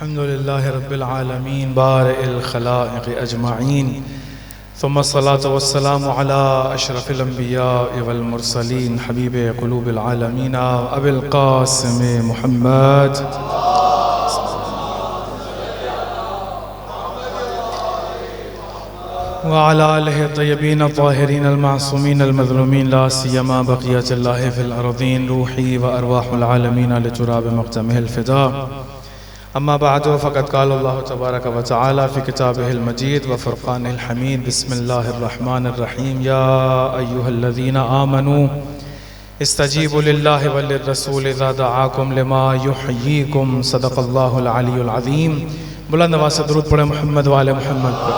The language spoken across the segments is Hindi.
अल्हम्दुलिल्लाहि रब्बिल आलमीन बारिल खलाइक़ अजमाइन सुम्मा सलातु वस्सलामु अला अशरफिल अंबिया वल मुरसलीन हबीब क़ुलूबिल आलमीन अबिल क़ासिम मुहम्मद व अला आलिहि तय्यबीन ताहिरीन अल मासूमीन अल मज़लूमीन ला सियमा बक़ियतुल्लाहि फ़िल अर्दीन रूही व अरवाहुल आलमीन लितुराब मक़दमिहिल फ़िदा अम्मा बअदु फ़क़द क़ाला अल्लाहु तबारक व तआला फ़ी किताबिहिल मजीद व फ़ुरक़ानिल हमीद बिस्मिल्लाहिर रहमानिर रहीम या अय्युहल्लज़ीना आमनू इस्तजीबू लिल्लाहि व लिर्रसूल इज़ा दआकुम लिमा युहय्यीकुम सदक़ल्लाहुल अलीयुल अज़ीम। बुलंद आवाज़ से दुरूद पढ़े मोहम्मद व आले मोहम्मद पर।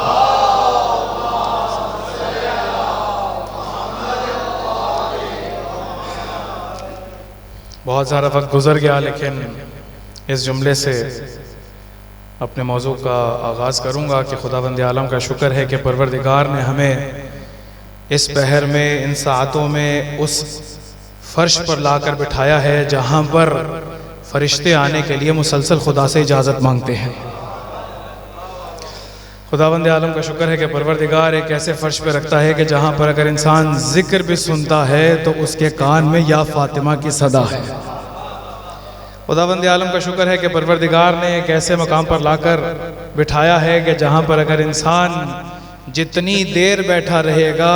बहुत सारा वक्त गुजर गया, लेकिन इस जुमले से अपने मौजू का आगाज़ करूँगा कि खुदावंद आलम का शुक्र है कि परवरदिगार ने हमें इस पहर में, इन सातों में उस फर्श पर लाकर बिठाया है जहाँ पर फरिश्ते आने के लिए मुसलसल खुदा से इजाज़त मांगते हैं। खुदावंद आलम का शुक्र है कि परवरदिगार एक ऐसे फर्श पर रखता है कि जहाँ पर अगर इंसान जिक्र भी सुनता है तो उसके कान में या फातिमा की सदा है। खुदावंद आलम का शुक्र है कि परवरदिगार ने एक ऐसे मकाम पर लाकर बिठाया है कि जहाँ पर अगर इंसान जितनी देर बैठा रहेगा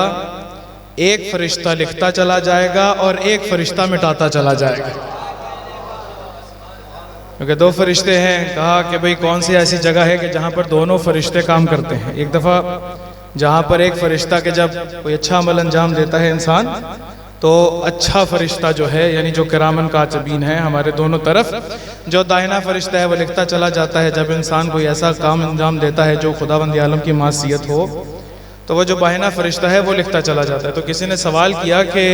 एक फरिश्ता लिखता चला जाएगा और एक फरिश्ता मिटाता चला जाएगा। क्योंकि दो फरिश्ते हैं, कहा कि भाई कौन सी ऐसी जगह है कि जहाँ पर दोनों फरिश्ते काम करते हैं। एक दफ़ा जहाँ पर एक फरिश्ता के जब कोई अच्छा अमल अंजाम देता है इंसान, तो अच्छा फरिश्ता जो है यानी जो किरामन कातिबीन है हमारे दोनों तरफ, जो दाहिना फरिश्ता है वो लिखता चला जाता है। जब इंसान कोई ऐसा काम अंजाम देता है जो खुदावंद आलम की मासियत हो, तो वो जो बाहिना फरिश्ता है वो लिखता चला जाता है। तो किसी ने सवाल किया कि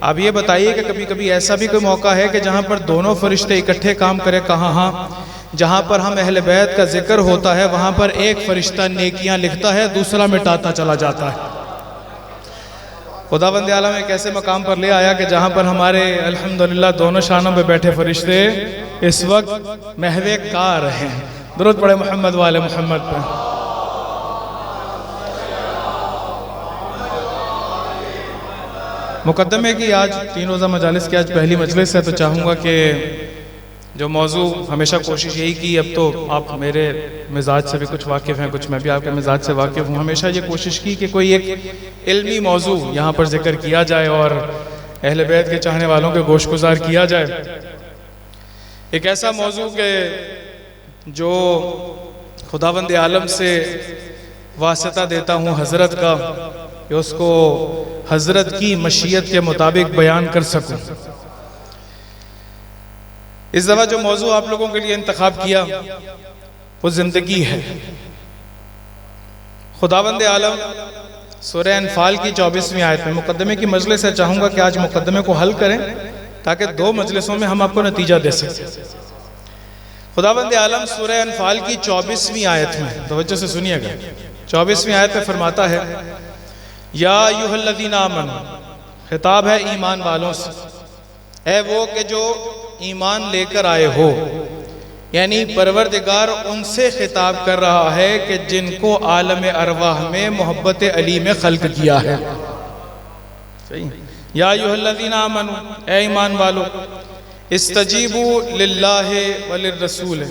आप ये बताइए कि कभी कभी ऐसा भी कोई मौका है कि जहाँ पर दोनों फरिश्ते इकट्ठे काम करें? कहाँ हाँ, जहाँ पर हम अहले बैत का जिक्र होता है वहाँ पर एक फरिश्ता नेकियां लिखता है, दूसरा मिटाता चला जाता है। खुदावंद आलम एक ऐसे मकाम पर ले आया कि जहाँ पर हमारे अल्हम्दुलिल्लाह दोनों शानों पे बैठे फरिश्ते इस वक्त महवे कार हैं। दुरूद पढ़े मोहम्मद वाले मोहम्मद पे। मुकद्दमे की आज 3 रोज़ा मजालिस की आज पहली मजलिस है, तो चाहूँगा कि जो मौजू हमेशा कोशिश यही की, अब तो आप मेरे मिजाज से भी कुछ वाकिफ़ हैं, कुछ मैं भी आपके मिजाज से वाकिफ़ हूँ, हमेशा ये कोशिश की कि कोई एक इल्मी मौजू यहाँ पर जिक्र किया जाए और अहले बैत के चाहने वालों के गोशगुजार किया जाए। एक ऐसा मौजू के जो खुदावंद आलम से वास्ता देता हूँ हज़रत का, कि उसको हज़रत की मशीयत के मुताबिक बयान कर सकूं। इस दफ़ा जो मौजू आप लोगों के लिए इंतखाब किया वो ज़िंदगी है। खुदावंद आलम सूरह अनफाल की 24वीं आयत में, मुकद्दमे की मजलिस है, चाहूँगा कि आज मुकद्दमे को हल करें ताकि 2 मजलिसों में हम आपको नतीजा दे सकें। खुदावंद आलम सूरह अनफाल की 24वीं आयत में, तवज्जो से सुनिएगा, 24वीं आयत में फरमाता है या अय्युहल्लज़ीना आमनू, खिताब है ईमान वालों से, है वो कि जो ईमान लेकर आए हो, यानी परवरदिगार उनसे खिताब कर रहा है कि जिनको आलम अरवाह में मोहब्बत अली में खल्क किया है। सही, या अय्युहल्लज़ीना आमनू, ए ईमान वालों, इस्तजीबू लिल्लाहि व लिर्रसूल,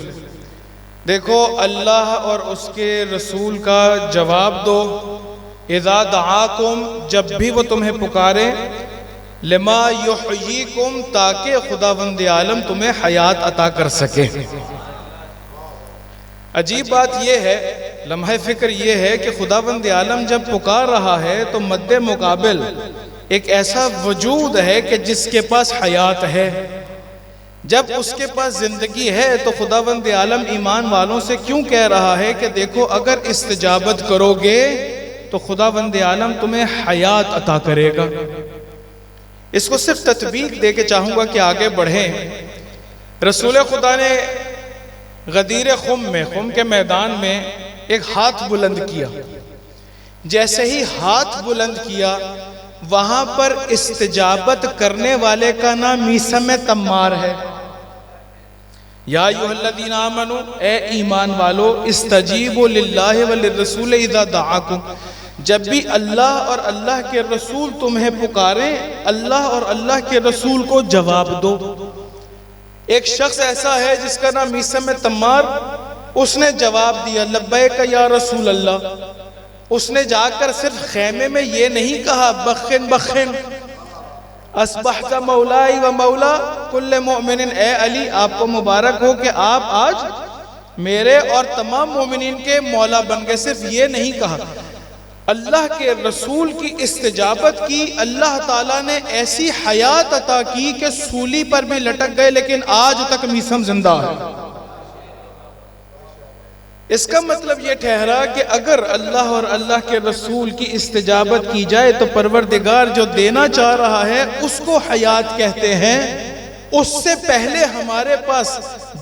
देखो अल्लाह और उसके रसूल का जवाब दो। इज़ा दआकुम, जब भी वो तुम्हें पुकारे, लिमा युहयीकुम, ताकि खुदावंद आलम तुम्हें हयात अता कर सके। अजीब बात यह है, लम्हे फिक्र ये है कि खुदावंद आलम जब पुकार रहा है तो मद्दे मुकाबिल एक ऐसा वजूद है कि जिसके पास हयात है। जब उसके पास जिंदगी है तो खुदावंद आलम ईमान वालों से क्यों कह रहा है कि देखो अगर इस्तिजाबत करोगे तो खुदावंद आलम तुम्हें हयात अता करेगा। इसको सिर्फ तत्बीक दे के चाहूँगा कि आगे बढ़ें। रसूल खुदा ने गदीर खुम में, खुम के मैदान में एक हाथ बुलंद किया। जैसे ही हाथ बुलंद किया वहां पर इस्तिजाबत करने वाले का नाम मीसम तम्मार है। या अय्युहल्लज़ीना आमनू, ए ईमान वालो, इस्तजीबू लिल्लाहि व लिर्रसूल इज़ा दआकुम, जब भी अल्लाह और अल्लाह के रसूल तुम्हें पुकारें, अल्लाह और अल्लाह के रसूल को जवाब दो। एक शख्स ऐसा है जिसका नाम मीसम तम्मार, उसने जवाब दिया लब्बैक या रसूल अल्लाह। उसने जाकर सिर्फ खेमे में ये नहीं कहा बखिन बखिन अस्बहता मौलाई व मौला कुल्ले मोमिनिन, ए अली आपको मुबारक हो कि आप आज मेरे और तमाम मोमिनीन के मौला बन गए। सिर्फ ये नहीं कहा, अल्लाह के रसूल की इस्तिजाबत की। अल्लाह ताला ने ऐसी हयात अता की कि सूली पर भी लटक गए लेकिन आज तक मीसम जिंदा है। इसका मतलब यह ठहरा कि अगर अल्लाह और अल्लाह के रसूल की इस्तिजाबत की जाए तो परवरदिगार जो देना चाह रहा है उसको हयात कहते हैं। उससे पहले हमारे पास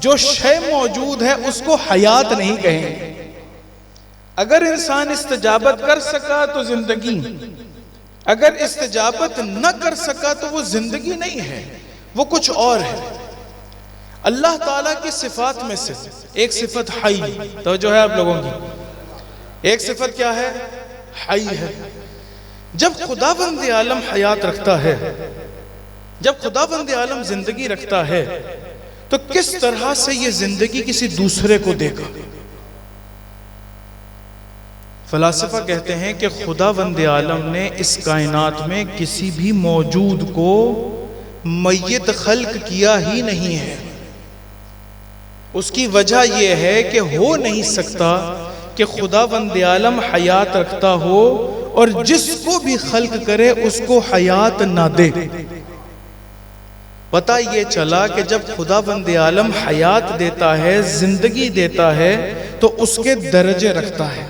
जो शय मौजूद है उसको हयात नहीं कहेंगे। अगर इंसान इस्तिजाबत कर सका तो जिंदगी, अगर इस्तिजाबत न कर सका तो वो जिंदगी नहीं है, वो कुछ और है। अल्लाह ताला की सिफात में से एक सिफत हई, तो जो है आप लोगों की एक सिफत क्या है? हई है। जब खुदावंद आलम हयात रखता है, जब खुदावंद आलम जिंदगी रखता है, तो किस तरह से ये जिंदगी किसी दूसरे को देगा? फलासफा कहते हैं कि खुदावंद आलम ने इस कायनात में किसी भी मौजूद को मय्यत खल्क किया ही नहीं है। उसकी वजह यह है कि हो नहीं सकता कि खुदावंद आलम हयात रखता हो और जिसको भी खल्क करे उसको हयात ना दे। पता ये चला कि जब खुदावंद आलम हयात देता है, जिंदगी देता है, तो उसके दर्जे रखता है,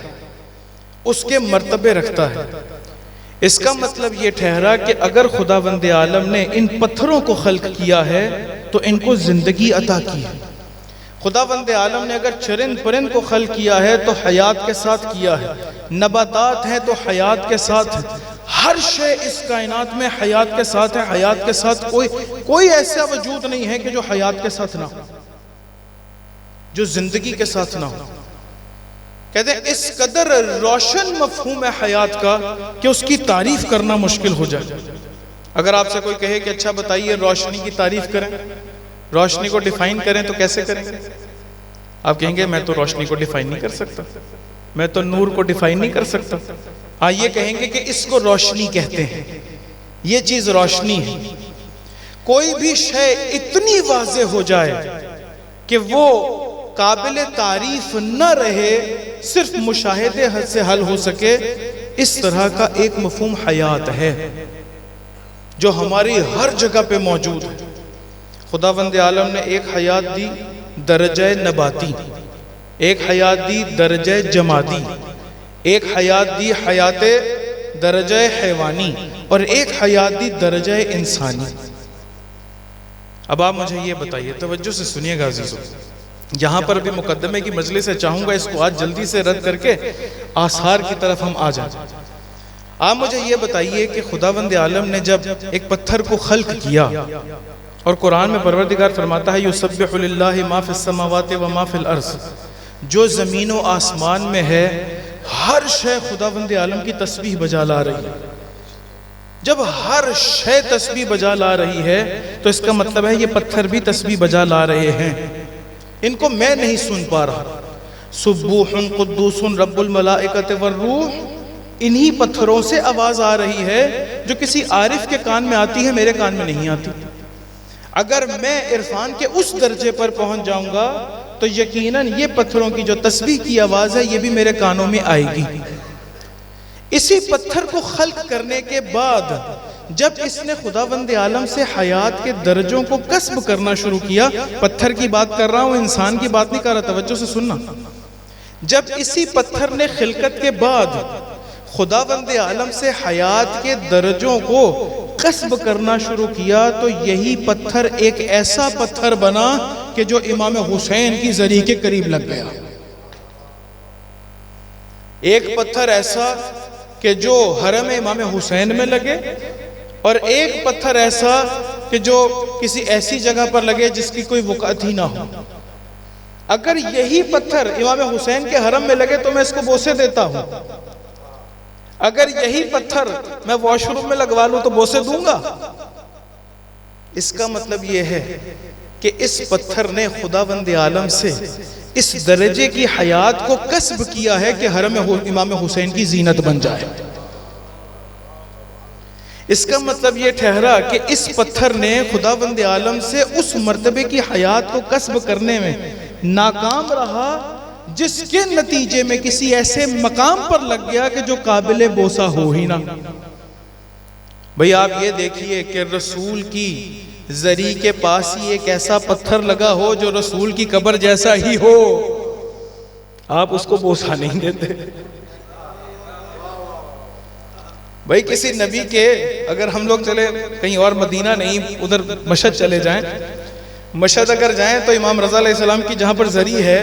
उसके मर्तबे रखता है। इसका मतलब ये ठहरा कि अगर खुदावंद आलम ने इन पत्थरों को खल्क किया है तो इनको जिंदगी अता की है। खुदावंद आलम ने अगर चरिंद परिंद को खल्क किया है तो हयात के साथ किया है, नबातात है तो हयात के साथ है, हर शय इस कायनात में हयात के साथ है। हयात के साथ कोई ऐसा वजूद नहीं है कि जो हयात के साथ ना हो, जो जिंदगी के साथ ना हो। कहते हैं इस कदर रोशन मफहूम है हयात का कि उसकी तारीफ करना मुश्किल हो जाए। अगर आपसे कोई कहे कि अच्छा बताइए रोशनी की तारीफ करें, रोशनी को डिफाइन करें, तो कैसे करेंगे? आप कहेंगे मैं तो रोशनी को डिफाइन नहीं कर सकता, मैं तो नूर को डिफाइन नहीं कर सकता। हाँ, ये कहेंगे कि इसको रोशनी कहते हैं, ये चीज रोशनी है। कोई भी शय इतनी वाज़े हो जाए कि वो काबिल तारीफ न रहे, सिर्फ मुशाहिदे से हल हो सके, इस तरह का एक मफहूम हयात है जो हमारी हर जगह पे मौजूद है। खुदावंद आलम ने एक हयात दी दर्जे नबाती, एक हयात दी दर्जे जमादी, एक हयात दी हयाते दर्जे हैवानी और एक हयात दी दर्जे इंसानी। अब आप मुझे ये बताइए, तवज्जो से सुनिएगा अजीजों, यहाँ पर भी मुकद्दमे की मजलिस से चाहूंगा इसको आज जल्दी से रद्द करके आसार की तरफ हम आ जाए। आप मुझे ये बताइए कि खुदावंद आलम ने जब एक पत्थर को खल्क किया, और कुरान में परवरदिगार फरमाता है युसब्बिहु लिल्लाहि मा फिस समावाति व मा फिल अर्ज़, जो ज़मीन व आसमान में है हर शय खुदावंद आलम की तस्बीह बजा ला रही है। जब हर शय तस्बीह बजा ला रही है तो इसका मतलब है ये पत्थर भी तस्बीह बजा ला रहे हैं। इनको मैं नहीं सुन पा रहा। सुब्बूहुन कुद्दूसुन रब्बुल मलाइकति वर्रूह, इन्हीं पत्थरों से आवाज आ रही है जो किसी आरिफ के कान में आती है, मेरे कान में नहीं आती। अगर मैं इरफान के उस दर्जे पर पहुंच जाऊंगा तो यकीनन ये पत्थरों की जो तस्बीह की आवाज है ये भी मेरे कानों में आएगी। इसी पत्थर को खल्क करने के बाद जब इसने खुदावंद आलम से हयात के दर्जों को कस्ब करना शुरू किया, पत्थर की बात कर रहा हूं, इंसान की बात नहीं कर रहा, तवज्जो से सुनना। जब इसी पत्थर ने खिलकत के बाद खुदावंद आलम से हयात के दर्जों को कस्ब करना शुरू किया तो यही पत्थर एक ऐसा पत्थर बना कि जो इमाम हुसैन की जरी के करीब लग गया। एक पत्थर ऐसा कि जो हरम इमाम हुसैन में लगे, और एक पत्थर ऐसा कि जो किसी ऐसी जगह पर लगे जिसकी कोई वक़्त ही ना हो। अगर यही पत्थर इमाम हुसैन के हरम में लगे तो मैं इसको बोसे देता हूं, अगर यही पत्थर मैं वॉशरूम में लगवा लूं तो बोसे दूंगा। इसका मतलब यह है कि इस पत्थर ने खुदावंद आलम से इस दर्जे की हयात को कस्ब किया है कि हरम इमाम हुसैन की जीनत बन जाए। इसका मतलब यह ठहरा कि इस पत्थर ने खुदावंद आलम से उस मर्तबे की हयात को कस्ब करने में नाकाम रहा, जिसके नतीजे में किसी ऐसे मकाम पर लग गया कि जो काबिल बोसा हो ही ना। भाई आप ये देखिए कि रसूल की जरी के पास ही एक ऐसा पत्थर लगा हो जो रसूल की कब्र जैसा ही हो, आप उसको बोसा नहीं देते। भाई किसी नबी के, अगर हम लोग चले कहीं और, मदीना नहीं, उधर मशहद चले जाएं, मशहद अगर जाएं तो इमाम रज़ा अलैहिस्सलाम की जहां पर जरी है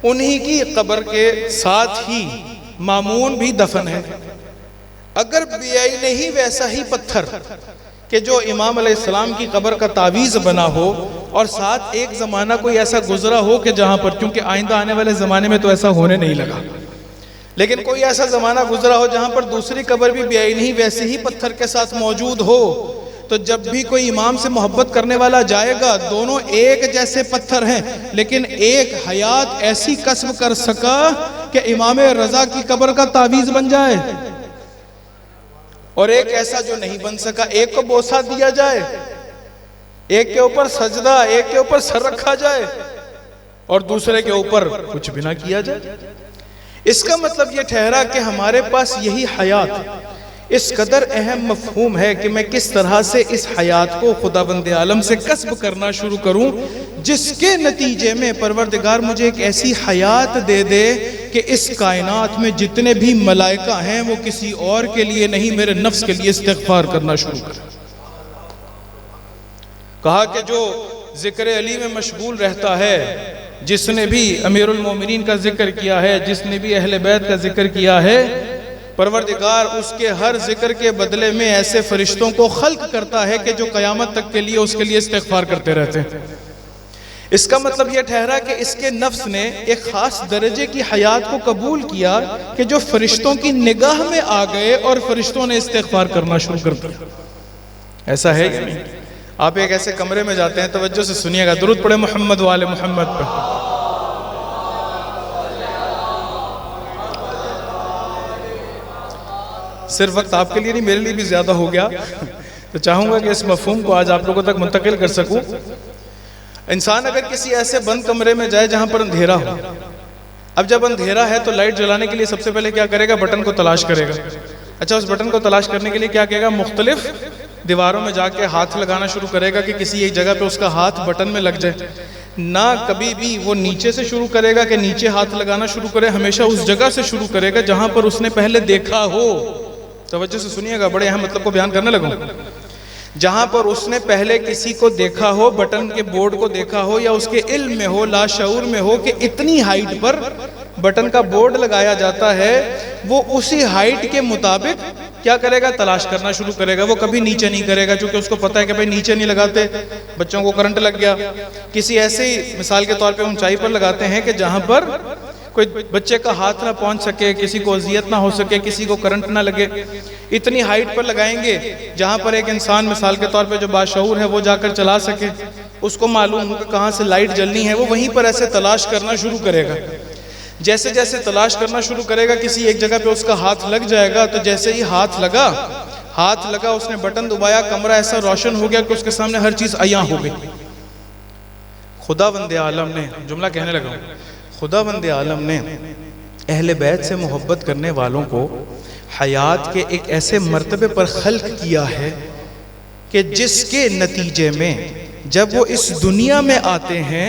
उन्हीं की कब्र के साथ ही मामून भी दफन है। अगर बेआई नहीं वैसा ही पत्थर कि जो इमाम अलैहिस्सलाम की कब्र का तावीज़ बना हो, और साथ एक ज़माना कोई ऐसा गुजरा हो कि जहाँ पर, क्योंकि आइंदा आने वाले ज़माने में तो ऐसा होने नहीं लगा, लेकिन कोई ऐसा ज़माना गुजरा हो जहाँ पर दूसरी कब्र भी बेआई नहीं वैसे ही पत्थर के साथ मौजूद हो, तो जब भी कोई इमाम से मोहब्बत करने वाला जाएगा, दोनों एक जैसे पत्थर हैं, लेकिन एक हयात ऐसी कस्ब कर सका कि इमाम रज़ा की कब्र का तावीज़ बन जाए, और एक ऐसा जो नहीं बन सका। एक को बोसा दिया जाए, एक के ऊपर सजदा, एक के ऊपर सर रखा जाए, और दूसरे के ऊपर कुछ भी ना किया जाए। इसका मतलब यह ठहरा कि हमारे पास यही हयात इस कदर अहम मफहूम है कि मैं किस तरह से इस हयात को खुदाबंद आलम से कस्ब करना शुरू करूं, जिसके नतीजे में परवरदिगार मुझे एक ऐसी हयात दे दे कि इस कायनात में जितने भी मलाइका हैं वो किसी और के लिए नहीं, मेरे नफ्स के लिए इस्तिग़फ़ार करना शुरू करें। कहा कि जो जिक्र अली में मशगूल रहता है, जिसने भी अमीरुल मोमिनीन का जिक्र किया है, जिसने भी अहले बैत का जिक्र किया है, परवरदिगार उसके हर जिक्र के बदले में ऐसे फरिश्तों को खल्क करता है कि जो क़यामत तक के लिए उसके लिए इस्तिग़फ़ार करते रहते हैं। इसका मतलब यह ठहरा कि इसके नफ्स ने एक ख़ास दर्जे की हयात को कबूल किया कि जो फरिश्तों की निगाह में आ गए और फरिश्तों ने इस्तिग़फ़ार करना शुरू कर दिया। ऐसा है या नहीं? आप एक ऐसे कमरे में जाते हैं, तवज्जो से सुनिएगा, दुरूद पढ़े मोहम्मद वाले मोहम्मद पर। सिर्फ वक्त आपके लिए नहीं, मेरे लिए भी ज्यादा हो गया, तो चाहूंगा कि इस मफहूम को आज आप लोगों तक मुंतकिल कर सकूं। इंसान अगर किसी ऐसे बंद कमरे में जाए जहां पर अंधेरा हो, अब जब अंधेरा है तो लाइट जलाने के लिए सबसे पहले क्या करेगा? बटन को तलाश करेगा। अच्छा, उस बटन को तलाश करने के लिए क्या करेगा? मुख्तलिफ दीवारों में जाके हाथ लगाना शुरू करेगा कि किसी एक जगह पे उसका हाथ बटन में लग जाए। ना कभी भी वो नीचे से शुरू करेगा कि नीचे हाथ लगाना शुरू करे, हमेशा उस जगह से शुरू करेगा जहां पर उसने पहले देखा हो। तवज्जो से सुनिएगा, बड़े अहम मतलब को बयान करने लगूं। जहां पर उसने पहले किसी को देखा हो, बटन के बोर्ड को देखा हो, या उसके इल्म में हो, लाशऊर में हो कि इतनी हाइट पर बटन का बोर्ड लगाया जाता है, वो उसी हाइट के मुताबिक क्या करेगा? तलाश करना शुरू करेगा। वो कभी नीचे नहीं करेगा, क्योंकि उसको पता है कि भाई नीचे नहीं लगाते, बच्चों को करंट लग गया। किसी ऐसे ही मिसाल के तौर पे ऊंचाई पर लगाते हैं कि जहां पर कोई बच्चे का हाथ ना पहुंच सके, किसी को अजियत ना हो सके, किसी को करंट ना लगे। इतनी हाइट पर लगाएंगे जहां पर एक इंसान मिसाल के तौर पे जो बाशऊर है वो जाकर चला सके, उसको मालूम हो कि कहाँ से लाइट जलनी है, वो वहीं पर ऐसे तलाश करना शुरू करेगा। जैसे जैसे तलाश करना शुरू करेगा, किसी एक जगह पे उसका हाथ लग जाएगा, तो जैसे ही हाथ लगा उसने बटन दबाया, कमरा ऐसा रोशन हो गया कि उसके सामने हर चीज अया हो गई। खुदावंद आलम ने, जुमला कहने लगा, खुदावंद आलम ने अहले बैत से मोहब्बत करने वालों को हयात के एक ऐसे मर्तबे पर खल्क किया है कि जिसके नतीजे में जब वो इस दुनिया में आते हैं,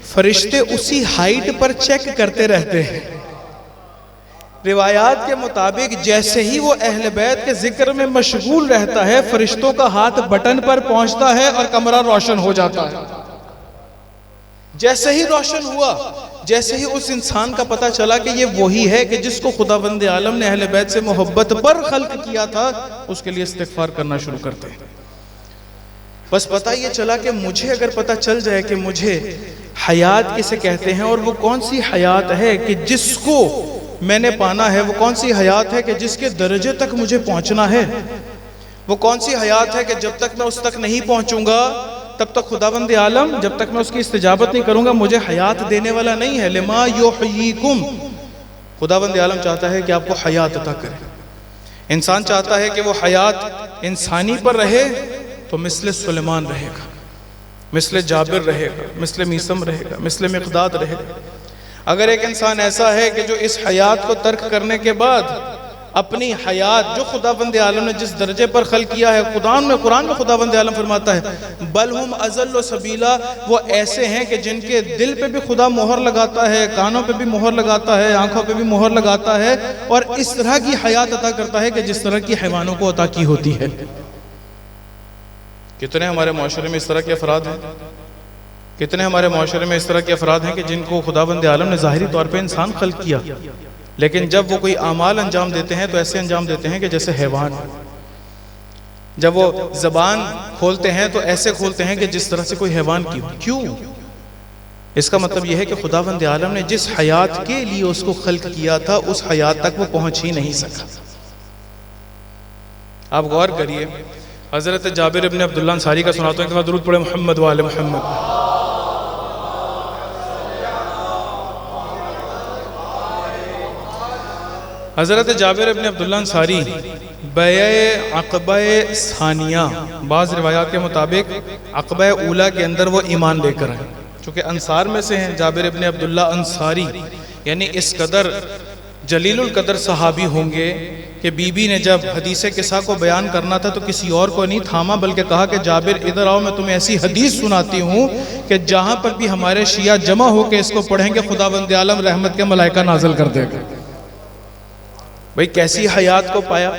फरिश्ते उसी हाइट पर चेक करते रहते हैं। रिवायात के मुताबिक जैसे ही वो अहले बैत के जिक्र में मशगूल रहता है, फरिश्तों का हाथ बटन पर पहुंचता है और कमरा रोशन हो जाता है। जैसे ही रोशन हुआ, जैसे ही उस इंसान का पता चला कि ये वही है कि जिसको खुदावंद आलम ने अहले बैत से मोहब्बत पर खल्क किया था, उसके लिए इस्तिग़फ़ार करना शुरू करते हैं। बस पता ये चला कि मुझे अगर पता चल जाए कि मुझे हयात किसे कहते हैं और वो कौन सी हयात है कि जिसको मैंने पाना है, वो कौन सी हयात है कि जिसके दर्जे तक मुझे पहुंचना है, वो कौन सी हयात है कि जब तक मैं उस तक नहीं पहुंचूंगा तब तक खुदावंद आलम, जब तक मैं उसकी इस्तिजाबत नहीं करूंगा, मुझे हयात देने वाला नहीं है। लिमा युहयीकुम, खुदावंद आलम चाहता है कि आपको हयात अता करे। इंसान चाहता है कि वो हयात इंसानी पर रहे तो मिस्ले सुलेमान रहेगा, मिस्ले जाबिर रहेगा, मिस्ले मीसम रहेगा, मिस्ले मिक़दाद रहेगा। अगर एक इंसान ऐसा है कि जो इस हयात को तर्क करने के बाद अपनी हयात जो खुदावंद आलम ने जिस दर्जे पर खल किया है, कुरान में खुदावंद आलम फरमाता है बलहुम अज़ल्लु सबीला, वो ऐसे हैं कि जिनके दिल पे भी खुदा मोहर लगाता है, कानों पे भी मोहर लगाता है, आंखों पे भी मोहर लगाता है, और इस तरह की हयात अता करता है कि जिस तरह की हैवानों को अता की होती है। कितने हमारे माशरे में इस तरह के अफराद हैं, कितने हमारे माशरे में इस तरह के अफराद हैं कि जिनको खुदावंद आलम ने ज़ाहिरी तौर पे इंसान खल्क किया, लेकिन जब वो कोई आमाल अंजाम देते हैं तो ऐसे अंजाम देते हैं कि जैसे हैवान। जब वो ज़बान खोलते हैं तो ऐसे खोलते हैं कि जिस तरह से कोई हैवान की। क्यों? इसका मतलब यह है कि खुदावंद आलम ने जिस हयात के लिए उसको खल्क किया था उस हयात तक वो पहुंच ही नहीं सका। आप गौर करिए, हज़रत जाबिर इब्न अब्दुल्लाह अंसारी का सुनाता हूँ, दुरूद पढ़े मोहम्मद व आले मोहम्मद। हज़रत जाबिर इब्न अब्दुल्लाह अंसारी बैए अक़बा सानिया, बाज़ रिवायात के मुताबिक अक़बा ऊला के अंदर वो ईमान लेकर आए। चूँकि अंसार में से हैं जाबिर इब्न अब्दुल्लाह अंसारी, यानी इस कदर जलीलुल कदर सहाबी होंगे कि बीबी ने जब हदीस किस्सा को बयान करना था तो किसी और को नहीं थामा, बल्कि कहा कि जाबिर इधर आओ, मैं तुम्हें ऐसी हदीस सुनाती हूँ कि जहाँ पर भी हमारे शिया जमा होकर इसको पढ़ेंगे खुदावंद आलम रहमत के मलाइका नाज़िल कर देगा। भाई कैसी हयात को पाया।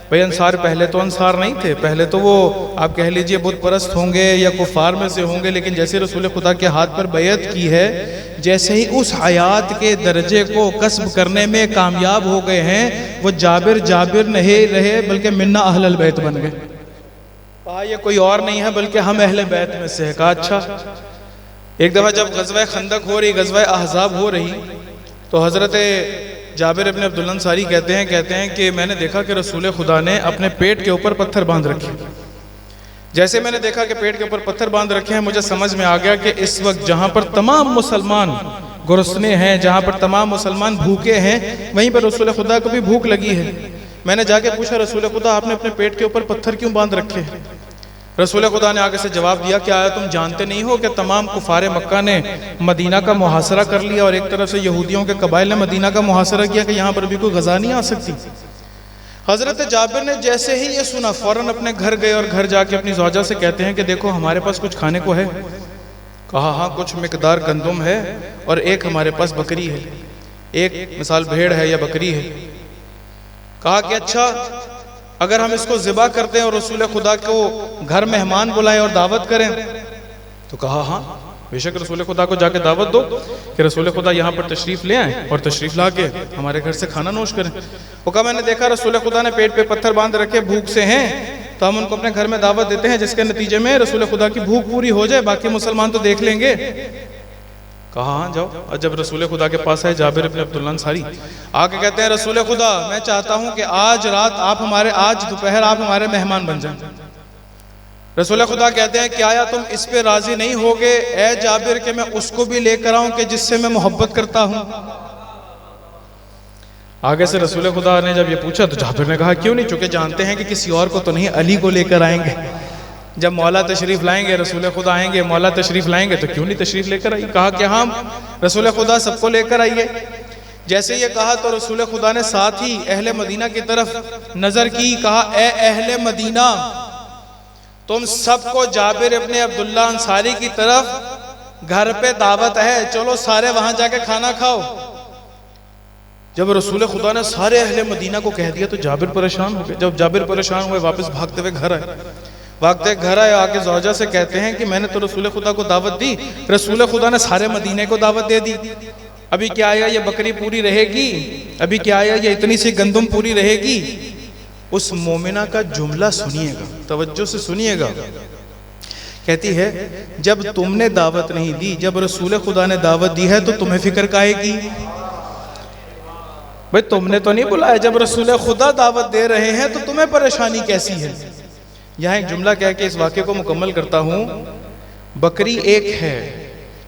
भाई अंसार पहले तो अंसार नहीं थे, पहले तो वो आप कह लीजिए बुत परस्त होंगे या कुफार में से होंगे, लेकिन जैसे रसूल खुदा के हाथ पर बैत की है, जैसे ही उस हयात के दर्जे को कस्ब करने में कामयाब हो गए हैं, वो जाबिर जाबिर नहीं रहे बल्कि मिन्ना अहलल बैत बन गए। कहा ये कोई और नहीं है बल्कि हम अहले बैत में से है। कहा अच्छा। एक दफ़ा जब गज़वा खंदक हो रही, गज़वा अहज़ाब हो रही, तो हज़रत जाबिर इब्न अब्दुल्लाह अंसारी कहते हैं कि मैंने देखा कि रसूल खुदा ने अपने पेट के ऊपर पत्थर बांध रखे। जैसे मैंने देखा कि पेट के ऊपर पत्थर बांध रखे हैं, मुझे समझ में आ गया कि इस वक्त जहाँ पर तमाम मुसलमान गुरस्ने हैं, जहाँ पर तमाम मुसलमान भूखे हैं, वहीं पर रसूल खुदा को भी भूख लगी है। मैंने जाके पूछा, रसूल खुदा आपने अपने पेट के ऊपर पत्थर क्यों बांध रखे हैं? रसूल खुदा ने आगे से जवाब दिया कि आया तुम जानते नहीं हो कि तमाम कुफारे मक्का ने मदीना का मुहासरा कर लिया और एक तरफ से यहूदियों के कबाइल ने मदीना का मुहासरा किया कि यहाँ पर भी कोई गज़ा नहीं आ सकती। हज़रत जाबिर ने जैसे ही ये सुना फ़ौरन अपने घर गए और घर जाके अपनी ज़ौजा से कहते हैं कि देखो हमारे पास कुछ खाने को है। कहा हाँ, कुछ मिकदार गंदुम है और एक हमारे पास बकरी है, एक मिसाल भेड़ है या बकरी है। कहा कि अच्छा, अगर हम इसको ज़िबा कर दें और रसूल खुदा को घर मेहमान बुलाएं और दावत करें? तो कहा हाँ बेशक, रसूल खुदा को जाके दावत दो कि रसूल खुदा यहाँ पर तशरीफ़ ले आएँ और तशरीफ़ ला के हमारे घर से खाना नोश करें। वो कहा मैंने देखा रसूल खुदा ने पेट पे पत्थर बांध रखे, भूख से हैं, तो हम उनको अपने घर में दावत देते हैं जिसके नतीजे में रसूल खुदा की भूख पूरी हो जाए, बाकी मुसलमान तो देख लेंगे। कहा हाँ जाओ। और जब रसूल खुदा के पास आए जाबिर इब्न अब्दुल्लाह अंसारी, आके कहते हैं रसूल खुदा मैं चाहता हूँ कि आज दोपहर आप हमारे मेहमान बन जाएं। रसूल खुदा कहते हैं क्या आया तुम इस पे राजी नहीं होगे ए जाबिर कि मैं उसको भी लेकर आऊं कि जिससे मैं मोहब्बत करता हूं? आगे से रसूल खुदा ने जब ये पूछा तो जाबिर ने कहा क्यों नहीं, चूंकि जानते हैं कि किसी और को तो नहीं, अली को लेकर आएंगे। जब मौला तशरीफ लाएंगे, रसूल खुदा आएंगे, मौला तशरीफ लाएंगे, तो क्यों नहीं तशरीफ लेकर आई? कहा कि हाँ रसूल खुदा सबको लेकर आइए। जैसे ये कहा तो रसूल खुदा ने साथ ही अहले मदीना की तरफ नजर की, कहा ए अहले मदीना तुम सबको जाबिर इब्ने अब्दुल्लाह अंसारी की तरफ घर पे दावत है, चलो सारे वहां जाके खाना खाओ। जब रसूल खुदा ने सारे अहले मदीना को कह दिया तो जाबिर परेशान हो गए। जब जाबिर परेशान हुए वापस भागते हुए घर आए, आके ज़ौजा से कहते हैं कि मैंने तो रसूल खुदा को दावत दी, रसूल खुदा ने सारे मदीने को दावत दे दी, अभी क्या आया ये बकरी पूरी रहेगी, अभी क्या आया ये इतनी सी गंदुम पूरी रहेगी? उस मोमिना का जुमला सुनिएगा, तवज्जो से सुनिएगा। कहती है जब तुमने दावत नहीं दी, जब रसूल खुदा ने दावत दी है तो तुम्हें फिक्र काहे की? भाई तुमने तो नहीं बुलाया, जब रसूल खुदा दावत दे रहे हैं तो तुम्हें परेशानी कैसी है? यहाँ एक जुमला कह के इस वाक्य को मुकम्मल करता हूँ। बकरी एक है,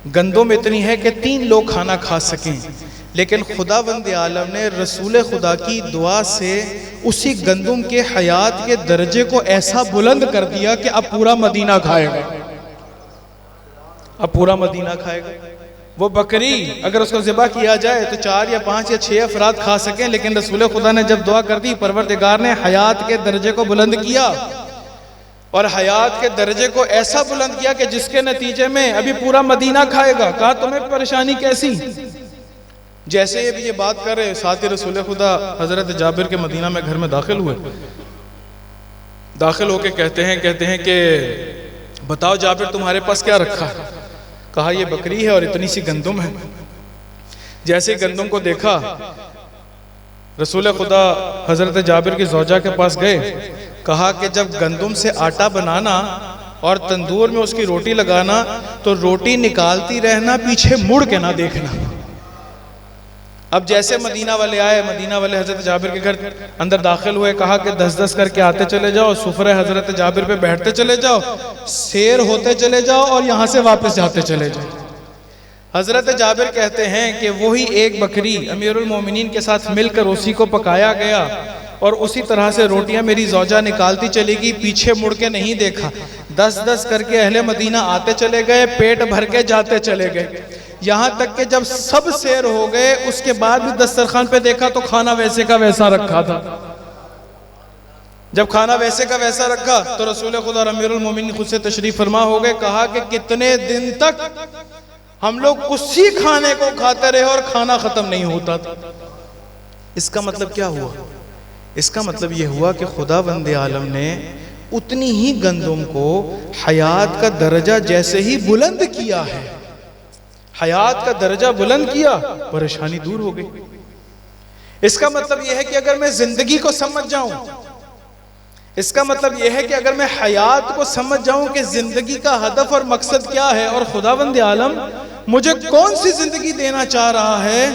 गंदुम इतनी है कि 3 लोग खाना खा सकें, लेकिन खुदावंद आलम ने रसूल खुदा की दुआ से उसी गंदुम के हयात के दर्जे को ऐसा बुलंद कर दिया कि अब पूरा मदीना खाएगा, अब पूरा मदीना खाएगा। वो बकरी अगर उसको ज़िबा किया जाए तो 4 या 5 या 6 अफराद खा सकें, लेकिन रसूल खुदा ने जब दुआ कर दी, परवरदिगार ने हयात के दर्जे को बुलंद किया और हयात के दर्जे को ऐसा बुलंद किया कि जिसके नतीजे में अभी पूरा मदीना खाएगा। कहा तुम्हें परेशानी कैसी? जैसे ये भी ये बात कर रहे, साथ ही रसूल खुदा हजरत जाबिर के मदीना में घर में दाखिल हुए। दाखिल होके कहते हैं कि बताओ जाबिर तुम्हारे पास क्या रखा है? कहा ये बकरी है और इतनी सी गंदुम है। जैसे गंदुम को देखा, रसूल खुदा हजरत जाबिर की ज़ौजा के पास गए, कहा कि जब गंदुम से आटा बनाना और तंदूर में उसकी रोटी लगाना तो रोटी निकालती रहना, पीछे मुड़ के ना देखना। अब जैसे मदीना वाले आए, मदीना वाले हजरत जाबिर के घर अंदर दाखिल हुए, कहा कि 10-10 करके आते चले जाओ, सुफरे हजरत जाबिर पे बैठते चले जाओ, शेर होते चले जाओ और यहाँ से वापस जाते चले जाओ। हजरत जाबिर कहते हैं कि वही एक बकरी अमीरुल मोमिनीन के साथ मिलकर उसी को पकाया गया और उसी तरह से रोटियां मेरी ज़ौजा निकालती चलेगी, पीछे मुड़ के नहीं देखा। 10-10 करके अहले मदीना आते चले गए, पेट भर के जाते चले गए, यहाँ तक कि जब सब शेर हो गए उसके बाद भी दस्तरखान पे देखा तो खाना वैसे का वैसा रखा था। जब खाना वैसे का वैसा रखा तो रसूल खुदा अमीरुल मोमिनीन खुद से तशरीफ फरमा हो गए। कहा कि कितने दिन तक हम लोग उसी खाने को खाते रहे और खाना खत्म नहीं होता था। इसका मतलब क्या हुआ? इसका मतलब यह हुआ कि खुदावंद आलम ने उतनी ही गंदुम को हयात का दर्जा जैसे ही बुलंद किया है, हयात का दर्जा बुलंद किया, परेशानी दूर हो गई। इसका मतलब यह है कि अगर मैं जिंदगी को समझ जाऊं, इसका मतलब यह है कि अगर मैं हयात को समझ जाऊं कि जिंदगी का हदफ और मकसद क्या है और खुदावंद आलम मुझे कौन सी जिंदगी देना चाह रहा है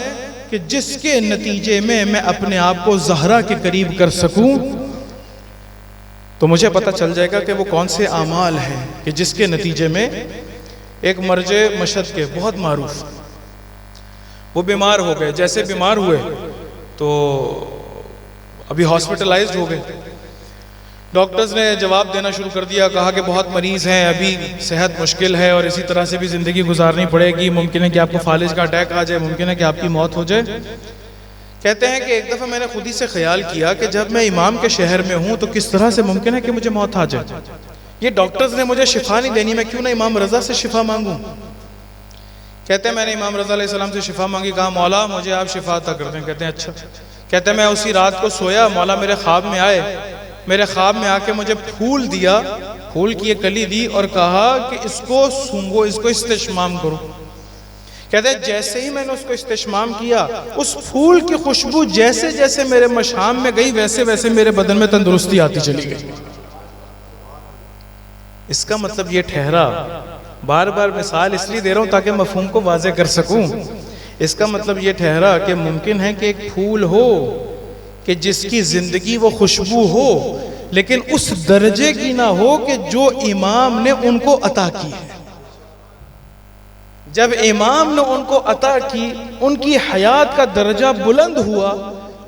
कि जिसके नतीजे में मैं अपने आप को ज़हरा के करीब कर सकूं, तो मुझे पता चल जाएगा कि वो कौन से आमाल हैं कि जिसके नतीजे में एक मर्जे मशद के बहुत मारूफ, वो बीमार हो गए। जैसे बीमार हुए तो अभी हॉस्पिटलाइज्ड हो गए। डॉक्टर्स ने जवाब देना शुरू कर दिया, कहा कि बहुत मरीज़ हैं, अभी सेहत मुश्किल है और इसी तरह से भी ज़िंदगी गुजारनी पड़ेगी, मुमकिन है कि आपको फालिज का अटैक आ जाए, मुमकिन है कि आपकी मौत हो जाए। कहते हैं कि एक दफ़ा मैंने खुद ही से ख्याल किया कि जब मैं इमाम के शहर में हूँ तो किस तरह से मुमकिन है कि मुझे मौत आ जाए। ये डॉक्टर्स ने मुझे शिफा नहीं देनी, मैं क्यों ना इमाम रज़ा से शिफा मांगूं। कहते हैं मैंने इमाम रज़ा अलैहिस्सलाम से शिफा मांगी, कहा मौला मुझे आप शिफा अता कर दें। कहते हैं अच्छा। कहते हैं मैं उसी रात को सोया, मौला मेरे ख्वाब में आए, मेरे ख्वाब में आके मुझे फूल दिया, फूल की एक कली दी और कहा कि इसको सूंघो, इसको इस्तेशमाम करो। कहते हैं जैसे ही मैंने उसको इस्तेशमाम किया, उस फूल की खुशबू जैसे जैसे मेरे मशाम में गई वैसे वैसे मेरे बदन में तंदुरुस्ती आती चली गई। इसका मतलब ये ठहरा, बार बार मिसाल इसलिए दे रहा हूं ताकि मफहूम को वाज़े कर सकूं। इसका मतलब ये ठहरा कि मुमकिन है कि एक फूल हो कि जिसकी जिंदगी वो खुशबू हो, लेकिन उस दर्जे की ना हो कि जो इमाम ने उनको अता की है। जब इमाम ने उनको अता की, उनकी हयात का दर्जा बुलंद हुआ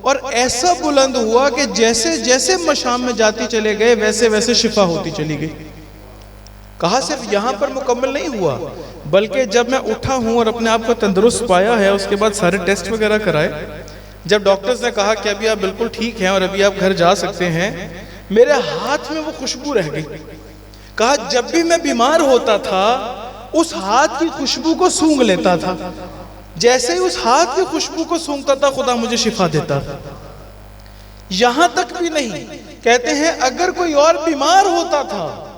और ऐसा बुलंद हुआ कि जैसे जैसे मशाम में जाती चले गए वैसे वैसे शिफा होती चली गई। कहा सिर्फ यहां पर मुकम्मल नहीं हुआ, बल्कि जब मैं उठा हूं और अपने आप को तंदुरुस्त पाया है, उसके बाद सारे टेस्ट वगैरह कराए। जब डॉक्टर्स ने कहा कि अभी आप बिल्कुल ठीक हैं और अभी आप घर जा सकते हैं, मेरे हाथ में वो खुशबू रह गई। कहा जब भी मैं बीमार होता था उस हाथ की खुशबू को सूंघ लेता था, जैसे ही उस हाथ की खुशबू को सूंघता था खुदा मुझे शिफा देता था। यहां तक भी नहीं, कहते हैं अगर कोई और बीमार होता था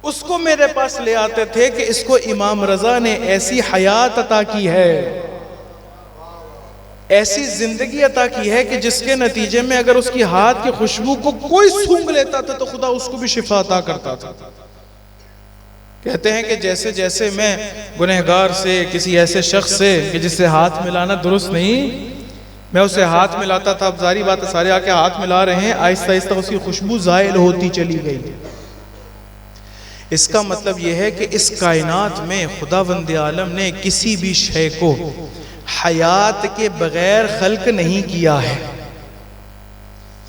उसको मेरे पास ले आते थे कि इसको इमाम रजा ने ऐसी हयात अता की है, ऐसी जिंदगी अता की है कि जिसके नतीजे में अगर उसकी हाथ की खुशबू को कोई सूंघ लेता था तो खुदा उसको भी शिफा अता करता था। कहते हैं कि जैसे जैसे मैं गुनहगार से, किसी ऐसे शख्स से कि जिससे हाथ मिलाना दुरुस्त नहीं, मैं उसे हाथ मिलाता था, अब सारी बात सारे आके हाथ मिला रहे हैं, आहिस्ता आहिस्ता उसकी खुशबू ज़ायल होती चली गई। इसका मतलब यह है कि इस कायनात में खुदावंद आलम ने किसी भी शय को हयात के बगैर खल्क नहीं किया है।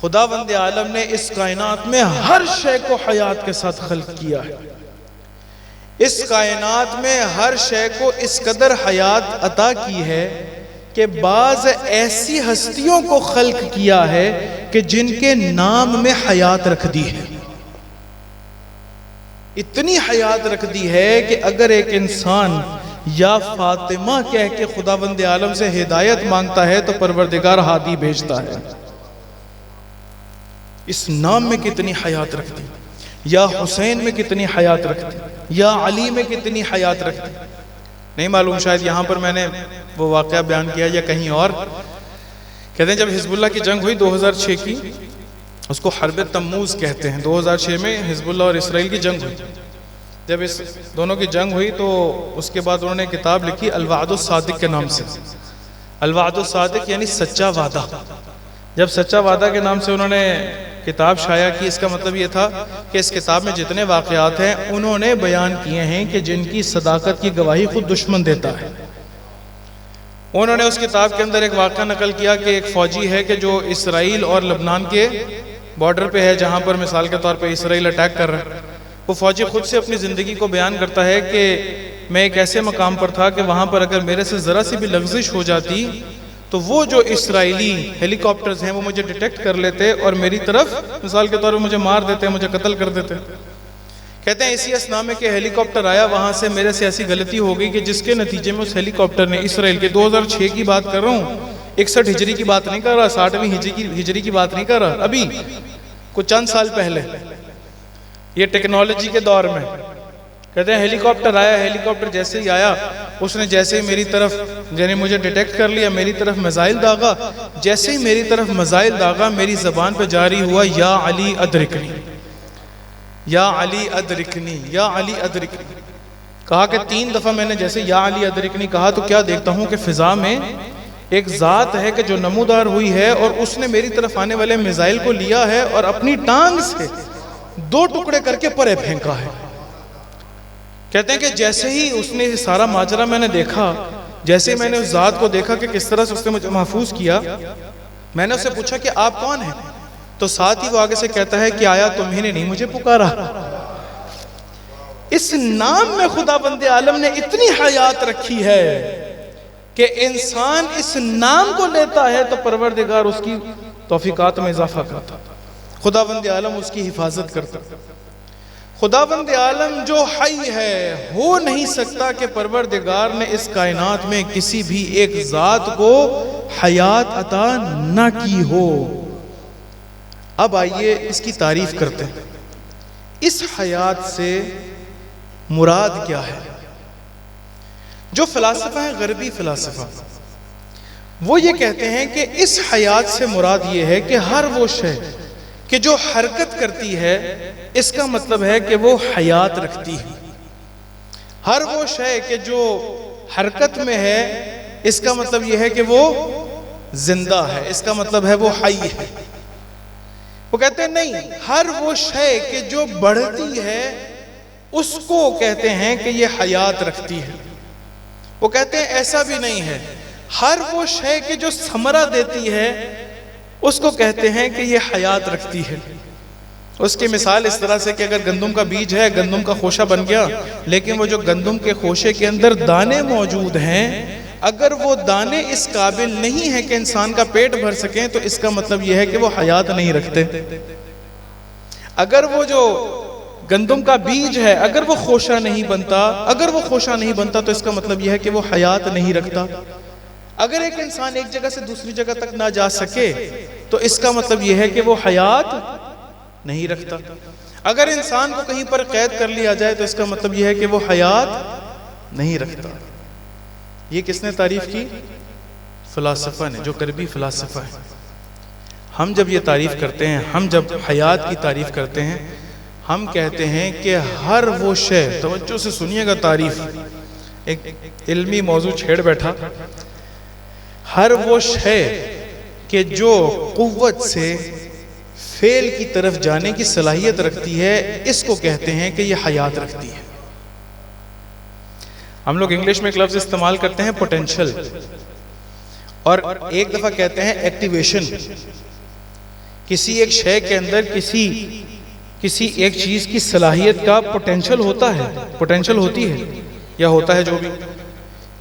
खुदावंद आलम ने इस कायनात में हर शय को हयात के साथ खल्क किया है। इस कायनात में हर शय को इस कदर हयात अता की है कि बाज ऐसी हस्तियों को खल्क किया है कि जिनके नाम में हयात रख दी है। इतनी हयात रख दी है कि अगर एक इंसान या फातिमा कह के खुदावंद आलम से हिदायत मांगता है तो परवरदिगार हादी भेजता है। इस नाम में कितनी हयात रख दी, या हुसैन में कितनी हयात रख दी, या अली में कितनी हयात रख दी। नहीं मालूम, शायद यहाँ पर मैंने वो वाक़या बयान किया या कहीं और। कहते हैं जब हिजबुल्लाह की जंग हुई 2006 की, उसको हर्ब तम्मूज़ कहते हैं, 2006 में हिजबुल्लाह और इसराइल की जंग हुई। जब इस दोनों की जंग हुई तो उसके बाद उन्होंने किताब लिखी अल-वादुस सादिक के नाम से। अल-वादुस सादिक यानी सच्चा वादा। जब सच्चा वादा के नाम से उन्होंने किताब शाया की, इसका मतलब ये था कि इस किताब में जितने वाक़यात हैं उन्होंने बयान किए हैं कि जिनकी सदाकत की गवाही खुद दुश्मन देता है। उन्होंने उस किताब के अंदर एक वाक़या नकल किया कि एक फ़ौजी है कि जो इसराइल और लबनान के बॉर्डर पे है, जहाँ पर मिसाल के तौर पे इसराइल अटैक कर रहा है। वो फ़ौजी खुद से अपनी ज़िंदगी को बयान करता है कि मैं एक ऐसे मकाम पर था कि वहाँ पर अगर मेरे से ज़रा सी भी लग़्ज़िश हो जाती तो वो जो इसराइली हेलीकॉप्टर्स हैं वो मुझे डिटेक्ट कर लेते और मेरी तरफ मिसाल के तौर पे मुझे मार देते, मुझे कत्ल कर देते। कहते हैं इसी असना में कि हेलीकॉप्टर आया, वहाँ से मेरे से ऐसी गलती हो गई कि जिसके नतीजे में उस हेलीकॉप्टर ने, इसराइल के 2006 की बात कर रहा हूँ, 61 हिजरी की बात नहीं कर रहा, 60वीं हिजरी की बात नहीं कर रहा, अभी कुछ चंद साल पहले, ये टेक्नोलॉजी के दौर में। कहते हैं हेलीकॉप्टर आया, हेलीकॉप्टर जैसे ही आया उसने जैसे ही मेरी तरफ यानी मुझे डिटेक्ट कर लिया, मेरी तरफ मिसाइल दागा। जैसे ही मेरी तरफ मिसाइल दागा मेरी ज़बान पे जारी हुआ या अली अदरिकनी, या अली अदरिकनी, या अली अदरिकनी। कहा कि 3 दफ़ा मैंने जैसे या अली अदरिकनी कहा तो क्या देखता हूँ कि फ़िज़ा में एक ज़ात है कि जो नमूदार हुई है और उसने मेरी तरफ आने वाले मिसाइल को लिया है और अपनी टांग से 2 टुकड़े करके परे फेंका है। कहते हैं कि जैसे ही उसने सारा माजरा मैंने देखा, जैसे ही मैंने उस ज़ात को देखा कि किस तरह से उसने मुझे महफूज किया, मैंने उससे पूछा कि आप कौन हैं? तो साथ ही वो आगे से कहता है कि आया तुम्ही ने नहीं मुझे पुकारा। इस नाम में खुदाबंद आलम ने इतनी हयात रखी है कि इंसान इस नाम को लेता है तो परवरदिगार उसकी तौफीकात में इजाफा करता, खुदाबंद आलम उसकी हिफाजत करता। खुदाबंद आलम जो हई है, हो नहीं सकता कि परवरदिगार ने इस कायनात में किसी भी एक ज़ात को हयात अता ना की हो। अब आइए इसकी तारीफ करते हैं। इस हयात से मुराद क्या है? जो फ़िलासफ़ा है, गरबी फ़िलासफ़ा, वो ये कहते हैं कि इस हयात से मुराद ये है कि हर वो शय कि जो हरकत करती है, इसका मतलब है कि वो हयात रखती है। हर वो शय कि जो हरकत में है, इसका मतलब यह है कि वो जिंदा है, इसका मतलब है वो हई है। वो कहते हैं नहीं, हर वो शय कि जो बढ़ती है उसको कहते हैं कि ये हयात रखती है। वो कहते हैं ऐसा भी नहीं है, हर वो शय कि जो समरा देती है उसको कहते हैं कि ये हयात रखती है। उसकी मिसाल इस तरह से कि अगर गंदम का बीज है, गंदम का खोशा बन गया, लेकिन वो जो गंदम के खोशे के अंदर दाने मौजूद हैं, अगर वो दाने इस काबिल नहीं है कि इंसान का पेट भर सकें, तो इसका मतलब यह है कि वो हयात नहीं रखते। अगर वो जो गंदम का बीज है, अगर वो खोशा नहीं बनता, अगर वो खोशा नहीं बनता, तो इसका मतलब यह है कि वो हयात नहीं रखता। अगर एक इंसान एक जगह से दूसरी जगह तक ना जा सके, तो इसका मतलब यह है कि वो हयात नहीं रखता। अगर इंसान को कहीं पर कैद कर लिया जाए, तो इसका मतलब यह है कि वो हयात नहीं रखता। ये किसने तारीफ की? फ़िलासफ़ा ने, जो गरबी फ़िलासफ़ा है। हम जब ये तारीफ करते हैं, हम जब हयात की तारीफ करते हैं, हम कहते हैं कि हर वो शय, तवज्जो से सुनिएगा तारीफ, एक इल्मी मौजू छेड़ बैठा, हर वो शय कि जो कुव्वत से फेल की तरफ जाने की सलाहियत रखती है, इसको कहते हैं कि यह हयात रखती है। हम लोग इंग्लिश में एक लफ्ज इस्तेमाल करते हैं पोटेंशियल, और एक दफा कहते हैं एक्टिवेशन। किसी एक शय के अंदर किसी एक चीज की सलाहियत का पोटेंशियल होता है, पोटेंशियल होती है या होता है, जो भी,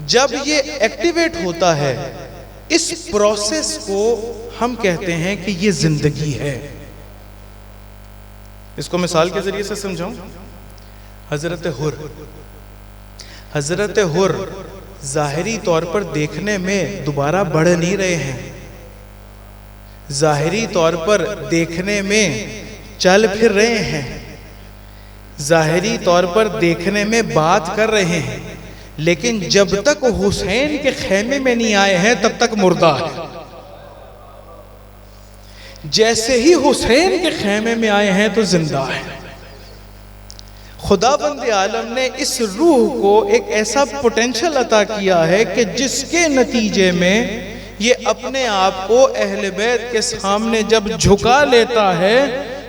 जब ये एक्टिवेट होता है, इस प्रोसेस को हम कहते हैं कि ये जिंदगी है। इसको मिसाल के जरिए से समझाऊं। हजरत हुर जाहिरी तौर पर देखने में दोबारा बढ़ नहीं रहे हैं, जाहिरी तौर पर देखने में चल फिर रहे हैं, जाहिरी तौर पर देखने में बात कर रहे हैं, लेकिन जब तक हुसैन के खेमे में नहीं आए हैं तब तक मुर्दा है। जैसे ही हुसैन के खेमे में आए हैं तो जिंदा है। खुदावंद आलम ने इस रूह को एक ऐसा पोटेंशियल अता किया है कि जिसके नतीजे में ये अपने आप को अहले बैत के सामने जब झुका लेता है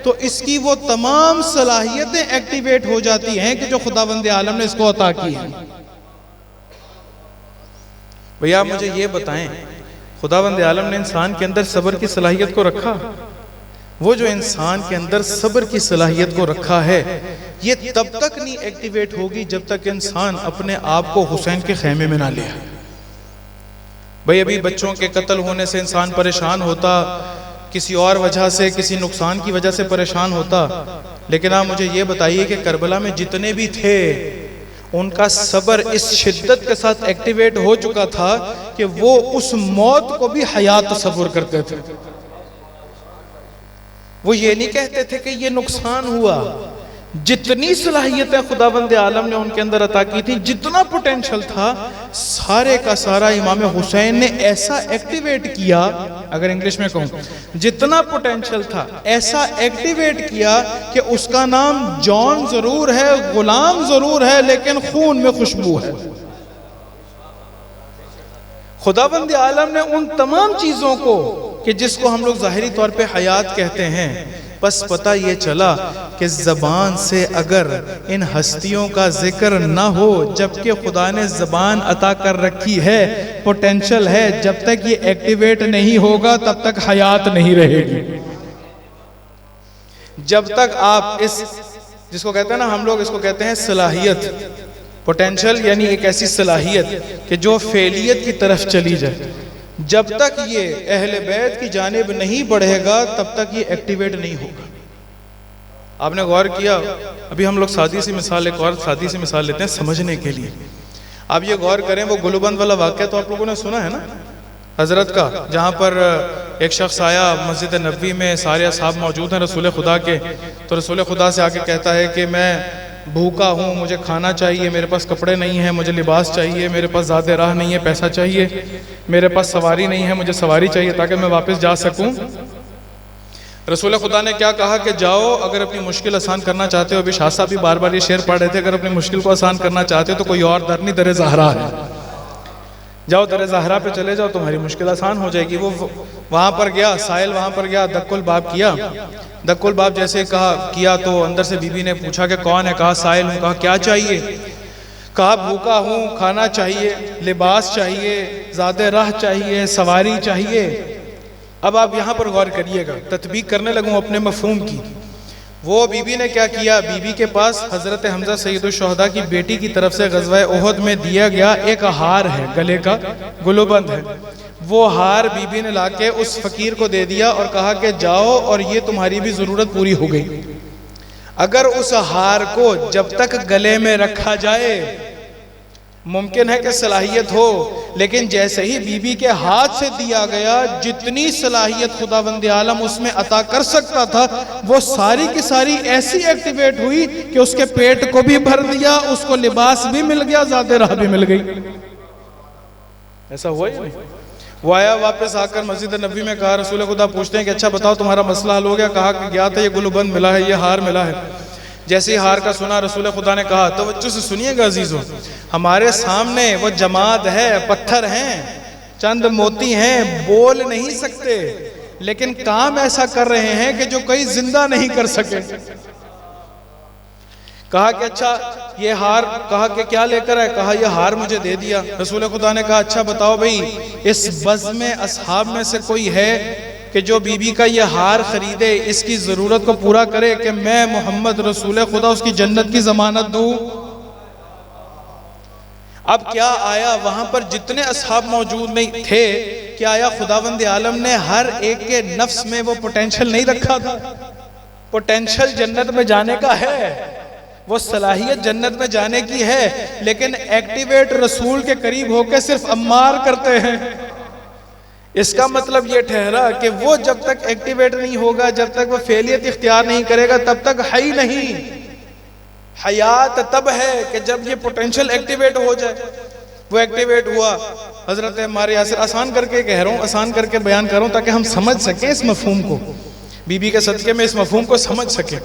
तो इसकी वो तमाम सलाहियतें एक्टिवेट हो जाती हैं कि जो खुदावंद आलम ने इसको अता की है। भैया मुझे ये बताएं, खुदावंद आलम ने इंसान के अंदर सब्र की सलाहियत को रखा। वो जो इंसान के अंदर सब्र की सलाहियत को रखा है, ये तब तक नहीं एक्टिवेट होगी जब तक इंसान अपने आप को हुसैन के खेमे में ना ले। भाई अभी बच्चों के कत्ल होने से इंसान परेशान होता, किसी और वजह से, किसी नुकसान की वजह से परेशान होता, लेकिन आप मुझे ये बताइए कि करबला में जितने भी थे उनका सब्र इस शिद्दत के साथ एक्टिवेट हो चुका था कि वो उस मौत को भी हयात तस्वुर करते थे। वो ये नहीं कहते थे कि ये नुकसान हुआ। जितनी सलाहियतें खुदावंद आलम ने उनके अंदर अता की थी, जितना पोटेंशियल था, सारे का सारा इमाम हुसैन ने ऐसा एक्टिवेट किया, अगर इंग्लिश में कहूं, जितना पोटेंशियल था ऐसा एक्टिवेट किया कि उसका नाम जॉन जरूर है, गुलाम जरूर है, लेकिन खून में खुशबू है। खुदावंद आलम ने उन तमाम चीजों को कि जिसको हम लोग जाहिरी तौर पे हयात कहते हैं, बस पता ये चला कि जबान से अगर इन हस्तियों का जिक्र ना हो, जबकि खुदा ने जबान अता कर रखी है, पोटेंशियल है, जब तक ये एक्टिवेट नहीं होगा तब तक हयात नहीं रहेगी। जब तक आप इस, जिसको कहते हैं ना, हम लोग इसको कहते हैं सलाहियत, पोटेंशियल यानी एक ऐसी सलाहियत कि जो फेलियत की तरफ चली जाए, जब तक ये अहले बैत की जानिब नहीं बढ़ेगा तब तक ये एक्टिवेट नहीं होगा। आपने गौर किया, अभी हम लोग सादी सी मिसाल, एक और सादी सी मिसाल लेते हैं समझने के लिए। आप ये गौर करें, वो गुलबंद वाला वाक़या तो आप लोगों ने सुना है ना, हजरत का, जहाँ पर एक शख्स आया मस्जिद नबवी में, सारे असहाब मौजूद हैं रसूल खुदा के, तो रसूल खुदा से आके कहता है कि मैं भूखा हूँ, मुझे खाना चाहिए, मेरे पास कपड़े नहीं हैं, मुझे लिबास चाहिए, मेरे पास ज़्यादा राह नहीं है, पैसा चाहिए, मेरे पास सवारी नहीं है, मुझे सवारी चाहिए ताकि मैं वापस जा सकूँ। रसूल खुदा ने क्या कहा कि जाओ, अगर अपनी मुश्किल आसान करना चाहते हो, अभी शाह साहब भी बार बार ये शेर पढ़ रहे थे, अगर अपनी मुश्किल को आसान करना चाहते हो तो कोई और दर नहीं, दर ज़हरा है, जाओ दर ज़हरा पे चले जाओ, तुम्हारी मुश्किल आसान हो जाएगी। वो वहाँ पर गया, साहिल वहाँ पर गया, दक्कुल बाब किया, दक्कुल बाब जैसे किया तो अंदर से बीबी ने पूछा कि कौन है, कहा साहिल हूँ, कहा क्या चाहिए, कहा भूखा हूँ, खाना चाहिए, लिबास चाहिए, ज़्यादा राह चाहिए, सवारी चाहिए। अब आप यहाँ पर गौर करिएगा, तत्बीक करने लगूँ अपने मफहूम की। वो बीबी ने क्या किया, बीबी के पास हजरत हमजा सैयदुश्शुहदा की बेटी की तरफ से ग़ज़वा उहद में दिया गया एक हार है, गले का गुलबंद है, वो हार बीबी ने लाके उस फकीर को दे दिया और कहा कि जाओ और ये तुम्हारी भी ज़रूरत पूरी हो गई। अगर उस हार को जब तक गले में रखा जाए, मुमकिन है कि सलाहियत हो, लेकिन जैसे ही बीबी के हाथ से दिया गया, जितनी सलाहियत खुदावंद आलम उसमें अता कर सकता था, वो सारी की सारी ऐसी एक्टिवेट हुई कि उसके पेट को भी भर दिया, उसको लिबास भी मिल गया, ज़्यादा राह भी मिल गई। ऐसा हुआ ही नहीं। वो आया वापस आकर मस्जिद नबी में, कहा रसूल खुदा पूछते हैं कि अच्छा बताओ तुम्हारा मसला हल हो गया, कहा कि गया था, ये गुलबंद मिला है, ये हार मिला है। जैसे ही हार का सुना, रसूल खुदा ने कहा, तवज्जो से सुनिएगा अजीजों, हमारे सामने वो जमाद है, पत्थर हैं, चंद मोती हैं, बोल नहीं सकते, लेकिन काम ऐसा कर रहे हैं कि जो कोई जिंदा नहीं कर सके। कहा कि अच्छा ये हार, कहा कि क्या लेकर आए, कहा ये हार मुझे दे दिया। रसूल खुदा ने कहा अच्छा बताओ भाई, इस बज़्म असहाब में से कोई है कि जो बीबी का ये हार खरीदे, इसकी ज़रूरत को पूरा करे कि मैं मोहम्मद रसूल खुदा उसकी जन्नत की ज़मानत दूँ। अब क्या आया, वहां पर जितने असहाब मौजूद नहीं थे, क्या आया, खुदावंद आलम ने हर एक के नफ्स में वो पोटेंशियल नहीं रखा था? पोटेंशियल जन्नत में जाने का है, वो सलाहियत जन्नत में जाने की है, लेकिन एक्टिवेट रसूल के करीब होकर सिर्फ अम्मार करते हैं। इसका मतलब ये ठहरा कि वो जब तक एक्टिवेट नहीं होगा, जब तक वो फेलियत इख्तियार नहीं करेगा, तब तक है ही नहीं। हयात तब है कि जब ये पोटेंशियल एक्टिवेट हो जाए। वो एक्टिवेट हुआ। हजरत हमारे यासिर, आसान करके कह रहा हूँ, आसान करके बयान कर रहा हूँ ताकि हम समझ सकें इस मफहूम को, बीबी के सदके में इस मफहूम को समझ सकें।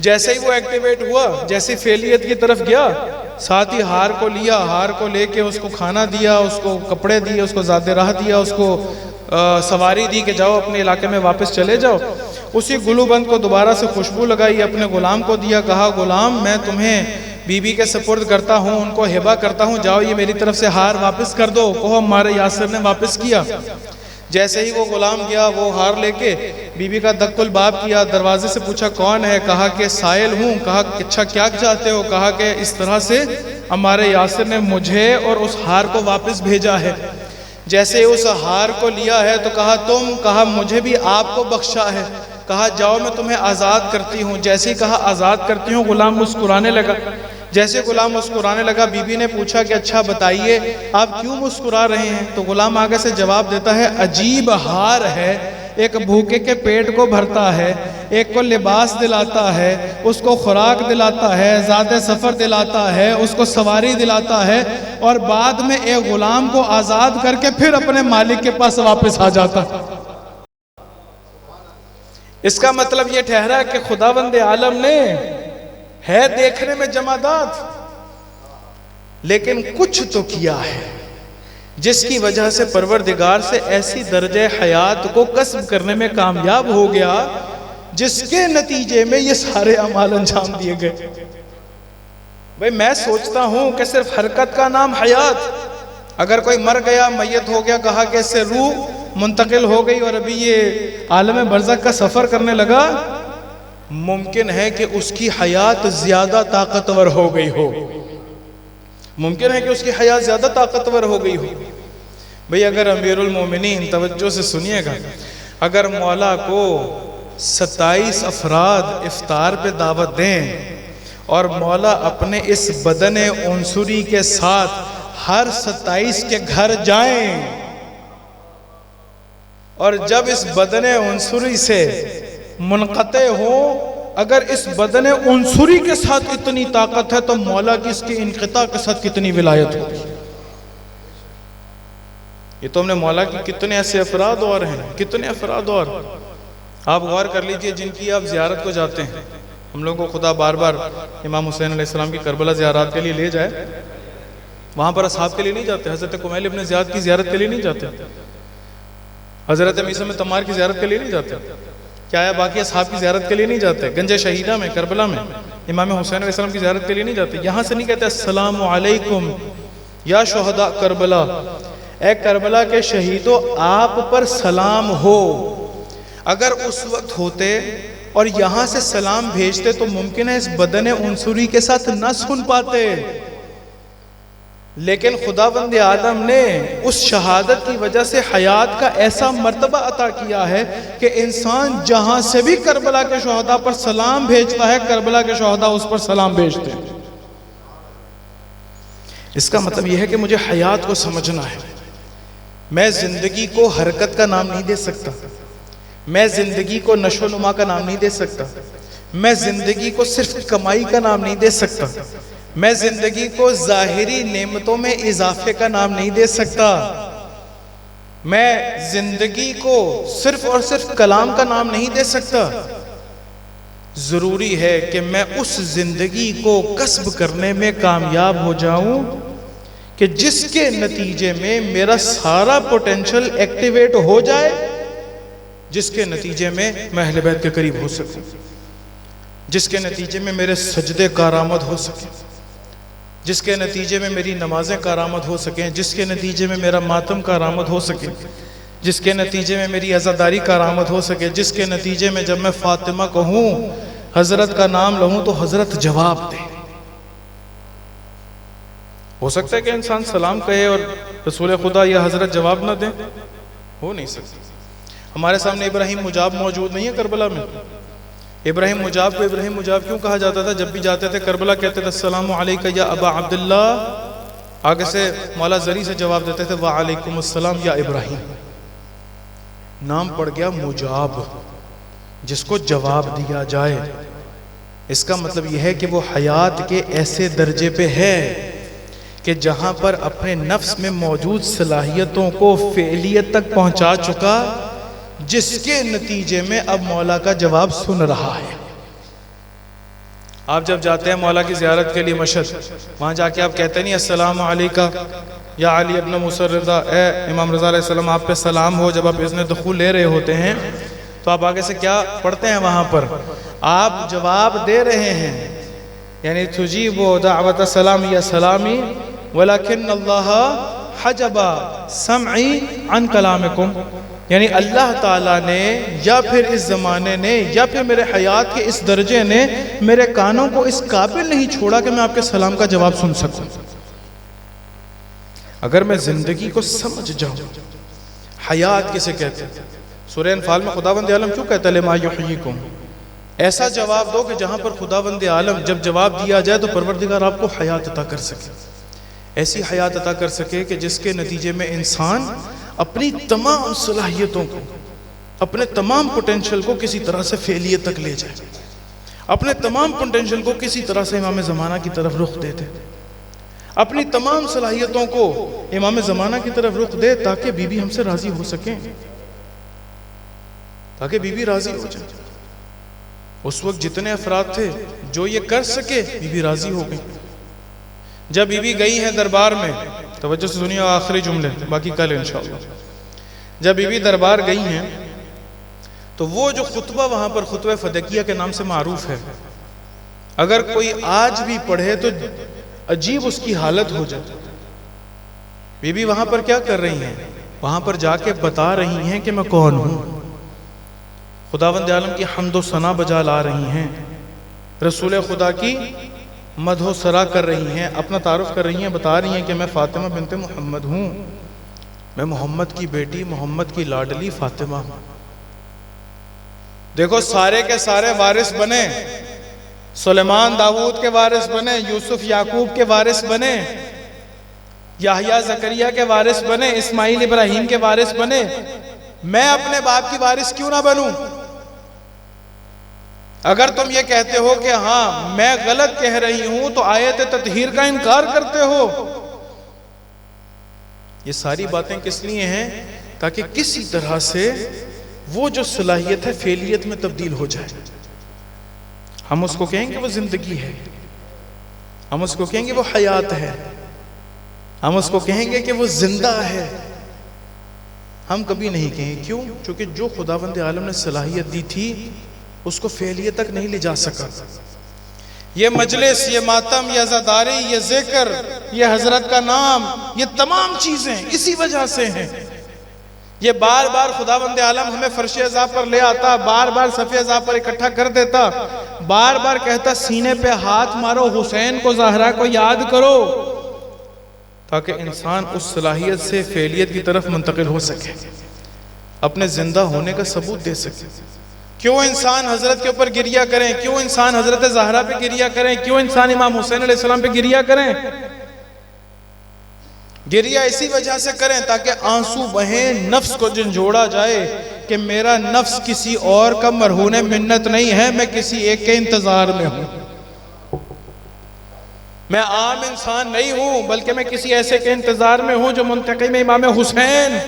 जैसे ही वो एक्टिवेट हुआ, जैसे फेलियत की तरफ गया, साथ ही हार को लिया, हार को लेके उसको खाना दिया, उसको कपड़े दिए, उसको ज़्यादा राह दिया, उसको सवारी दी कि जाओ अपने इलाके में वापस चले जाओ। उसी गुलूबंद को दोबारा से खुशबू लगाई, अपने गुलाम को दिया, कहा गुलाम मैं तुम्हें बीबी के सपुर्द करता हूँ, उनको हिबा करता हूँ, जाओ ये मेरी तरफ से हार वापस कर दो। कहो हमारे यासिर ने वापस किया। जैसे ही वो गुलाम गया, वो हार लेके बीबी का दक्कुल बाब किया, दरवाजे से पूछा कौन है, कहा कि साइल हूँ। कहा अच्छा क्या चाहते हो, कहा कि इस तरह से हमारे यासिर ने मुझे और उस हार को वापस भेजा है। जैसे उस हार को लिया है तो कहा तुम, कहा मुझे भी आपको बख्शा है, कहा जाओ मैं तुम्हें आज़ाद करती हूँ। जैसे ही कहा आज़ाद करती हूँ, गुलाम मुस्कुराने लगा। जैसे गुलाम मुस्कुराने लगा, बीबी ने पूछा कि अच्छा बताइए आप क्यों मुस्कुरा रहे हैं। तो गुलाम आगे से जवाब देता है, अजीब हार है, एक भूखे के पेट को भरता है, एक को लिबास दिलाता है, उसको खुराक दिलाता है, ज़ादे सफ़र दिलाता है, उसको सवारी दिलाता है, और बाद में एक गुलाम को आज़ाद करके फिर अपने मालिक के पास वापस आ जाता है। इसका मतलब ये ठहरा कि खुदावंद आलम ने है देखने में जमादात, लेकिन कुछ तो किया है जिसकी वजह से परवरदिगार से ऐसी दर्जे हयात को कस्ब करने में कामयाब हो गया, जिसके नतीजे में ये सारे अमाल अंजाम दिए गए। भाई मैं सोचता हूं कि सिर्फ हरकत का नाम हयात, अगर कोई मर गया, मैयत हो गया, कहा कि इससे रूह मुंतकिल हो गई और अभी ये आलम बरज़ख का सफ़र करने लगा, मुमकिन है कि उसकी हयात ज़्यादा ताकतवर हो गई हो, मुमकिन है कि उसकी हयात ज़्यादा ताकतवर हो गई हो। भाई अगर अमीरुल मोमिनीन, तवज्जो से सुनिएगा, अगर मौला को 27 अफराद इफ्तार पे दावत दें और मौला अपने इस बदन उनसुरी के साथ हर 27 के घर जाएं, और जब इस बदन उनसुरी से मुनक़ते हो, अगर इस बदन उनसुरी के साथ इतनी ताकत है तो मौला की इसके इनक़िता के साथ कितनी विलायत होगी। ये तो हमने मौला की कितने ऐसे अफराद और हैं, कितने अफराद और आप गौर कर लीजिए जिनकी आप ज़ियारत को जाते हैं। हम लोगों को खुदा बार बार इमाम हुसैन अलैहिस्सलाम की करबला ज़ियारत के लिए ले जाए, वहाँ पर असहाब के लिए नहीं जाते, हज़रत कुमैल इब्न ज़ियाद की ज़ियारत के लिए नहीं जाते, हज़रत मीसा में तमार की ज़ियारत के लिए नहीं जाते, क्या है बाकी असहाब की ज़ियारत के लिए नहीं जाते, गंजे शहीदा में करबला में इमाम हुसैन अलैहिस्सलाम की ज़ियारत के लिए नहीं जाते। यहाँ से नहीं कहते अस्सलामु अलैकुम या शुहदा करबला, ए करबला के शहीदों आप पर सलाम हो। अगर उस वक्त होते और यहाँ से सलाम भेजते तो मुमकिन है इस बदन उनसुरी के साथ न सुन पाते, लेकिन खुदावंद आलम ने उस शहादत की वजह से हयात का ऐसा मर्तबा अता किया है कि इंसान जहां से भी करबला के शोहदा पर सलाम भेजता है, करबला के शोहदा उस पर सलाम भेजते हैं। इसका मतलब यह है कि मुझे हयात को समझना है। मैं जिंदगी को हरकत का नाम नहीं दे सकता, मैं जिंदगी को नशोनुमा का नाम नहीं दे सकता, मैं जिंदगी को सिर्फ कमाई का नाम नहीं दे सकता, मैं जिंदगी को ज़ाहिरी नेमतों में इजाफे का नाम नहीं दे सकता, मैं जिंदगी को सिर्फ और सिर्फ कलाम का नाम नहीं दे सकता। ज़रूरी है कि मैं उस ज़िंदगी को कस्ब करने में कामयाब हो जाऊं कि जिसके नतीजे में मेरा सारा पोटेंशियल एक्टिवेट हो जाए, जिसके नतीजे में मैं अहले बैत के करीब हो सकूं, जिसके नतीजे में मेरे सजदे कारामद हो सके, जिसके नतीजे में मेरी नमाजें कारामद हो सकें, जिसके नतीजे में मेरा मातम कारामद हो सके, जिसके नतीजे में मेरी अज़ादारी कारामद हो सके, जिसके नतीजे में जब मैं फातिमा कहूँ, हज़रत का नाम लूँ तो हज़रत जवाब दे। हो सकता है कि इंसान सलाम कहे और रसूल खुदा या हज़रत जवाब ना दे, हो नहीं सकता। हमारे सामने इब्राहिम मुजाब मौजूद नहीं है करबला में। इब्राहिम मुजाब को इब्राहिम मुजाब क्यों कहा जाता था? जब भी जाते थे करबला कहते थे अस्सलामु अलैका या अबा अब्दुल्ला, आगे से मौला जरी से जवाब देते थे वा अलैकुम अस्सलाम या इब्राहिम। नाम पड़ गया मुजाब, जिसको जवाब दिया जाए। इसका मतलब यह है कि वो हयात के ऐसे दर्जे पे है कि जहां पर अपने नफ्स में मौजूद सलाहियतों को फेलियत तक पहुंचा चुका, जिसके नतीजे में अब मौला का जवाब सुन रहा है। आप जब जाते हैं मौला की ज़ियारत के लिए मशहद, वहाँ जाके आप कहते नहीं अस्सलामु अलैका या अली इब्न मूसा रज़ा, ए इमाम रज़ा अलैहिस्सलाम आप पे सलाम हो। जब आप इज़्न दुखूल ले रहे होते हैं तो आप आगे से क्या पढ़ते हैं? वहाँ पर आप जवाब दे रहे हैं, यानी तुजीबु दावत सलाम या सलामी वलाकिन अल्लाह हजबा समई अन कलामिकुम, यानी अल्लाह ताला ने या फिर इस ज़माने ने या फिर मेरे हयात के इस दर्जे ने मेरे कानों को इस काबिल नहीं छोड़ा कि मैं आपके सलाम का जवाब सुन सकूं। अगर मैं ज़िंदगी को समझ जाऊं, हयात किसे कहते हैं? सूरह अनफाल में खुदावंद आलम क्यों कहता है लिमा युहयीकुम? ऐसा जवाब दो कि जहां पर खुदावंद आलम जब जवाब दिया जाए तो परवरदिगार आपको हयात अता कर सके, ऐसी हयात अता कर सके कि जिसके नतीजे में इंसान अपनी तमाम सलाहियतों को, अपने तमाम पोटेंशियल को किसी तरह से फेलियत तक ले जाए, अपने तमाम पोटेंशियल को किसी तरह से इमाम ज़माना की तरफ रुख दे दे, अपनी तमाम सलाहियतों को इमाम ज़माना की तरफ रुख दे, ताकि बीबी हमसे राजी हो सके, ताकि बीबी राजी हो जाए। उस वक्त जितने अफराद थे जो ये कर सके, बीबी राजी हो गई। जब बीबी गई है दरबार में, तवज्जो से सुनिए आखिरी जुमले, बाकी कल इंशाअल्लाह। जब बीबी दरबार गई हैं तो वो जो खुतबा वहां पर खुतबा फदकिया के नाम से मारूफ है, अगर कोई आज भी पढ़े तो अजीब उसकी हालत हो जाती। बीबी वहां पर क्या कर रही हैं? वहां पर जाके बता रही हैं कि मैं कौन हूं, खुदावंद आलम की हम्दो सना बजा ला रही हैं, रसूल खुदा की मदहो सरा कर रही हैं, अपना तारुफ कर रही हैं, बता रही हैं कि मैं फातिमा बिनते मोहम्मद हूँ, मैं मोहम्मद की बेटी, मोहम्मद की लाडली फातिमा हूँ। देखो सारे के सारे वारिस बने, सुलेमान दाऊद के वारिस बने, यूसुफ याकूब के वारिस बने, याहिया जकरिया के वारिस बने, इस्माइल इब्राहिम के वारिस बने, मैं अपने बाप की वारिस क्यों ना बनूं? अगर तुम ये कहते हो कि हाँ मैं गलत कह रही हूं तो आयत ततहीर का इनकार करते हो। ये सारी बातें किस लिए हैं? ताकि किसी तरह से वो जो सलाहियत है फेलियत में तब्दील हो जाए। हम उसको कहेंगे वो जिंदगी है, हम उसको कहेंगे वो हयात है, हम उसको कहेंगे कि वो जिंदा है। हम कभी नहीं कहें, क्यों? क्योंकि जो खुदावंद आलम ने सलाहियत दी थी उसको फेलियत तक नहीं ले जा सका। ये मजलिस, ये मातम, ये अज़ादारी, ये जिक्र, ये हजरत का नाम, ये तमाम चीजें इसी वजह से हैं। ये बार बार खुदावंद आलम हमें फर्श अज़ा पर ले आता, बार बार सफ़े अज़ा पर इकट्ठा कर देता, बार बार कहता सीने पे हाथ मारो, हुसैन को, ज़हरा को याद करो, ताकि इंसान उस सलाहियत से फेलियत की तरफ मुंतकिल हो सके, अपने जिंदा होने का सबूत दे सके। क्यों इंसान हजरत के ऊपर गिरिया करें? क्यों इंसान हजरत ज़हरा पे गिरिया करें? क्यों इंसान इमाम हुसैन अलैहिस्सलाम पे गिरिया करें? गिरिया इसी वजह से करें ताकि आंसू बहें, नफ्स को झंझोड़ा जाए कि मेरा नफ्स किसी और का मरहूने मिन्नत नहीं है, मैं किसी एक के इंतजार में हूं। मैं आम इंसान नहीं हूं, बल्कि मैं किसी ऐसे के इंतजार में हूं जो मुंतकिम इमाम हुसैन,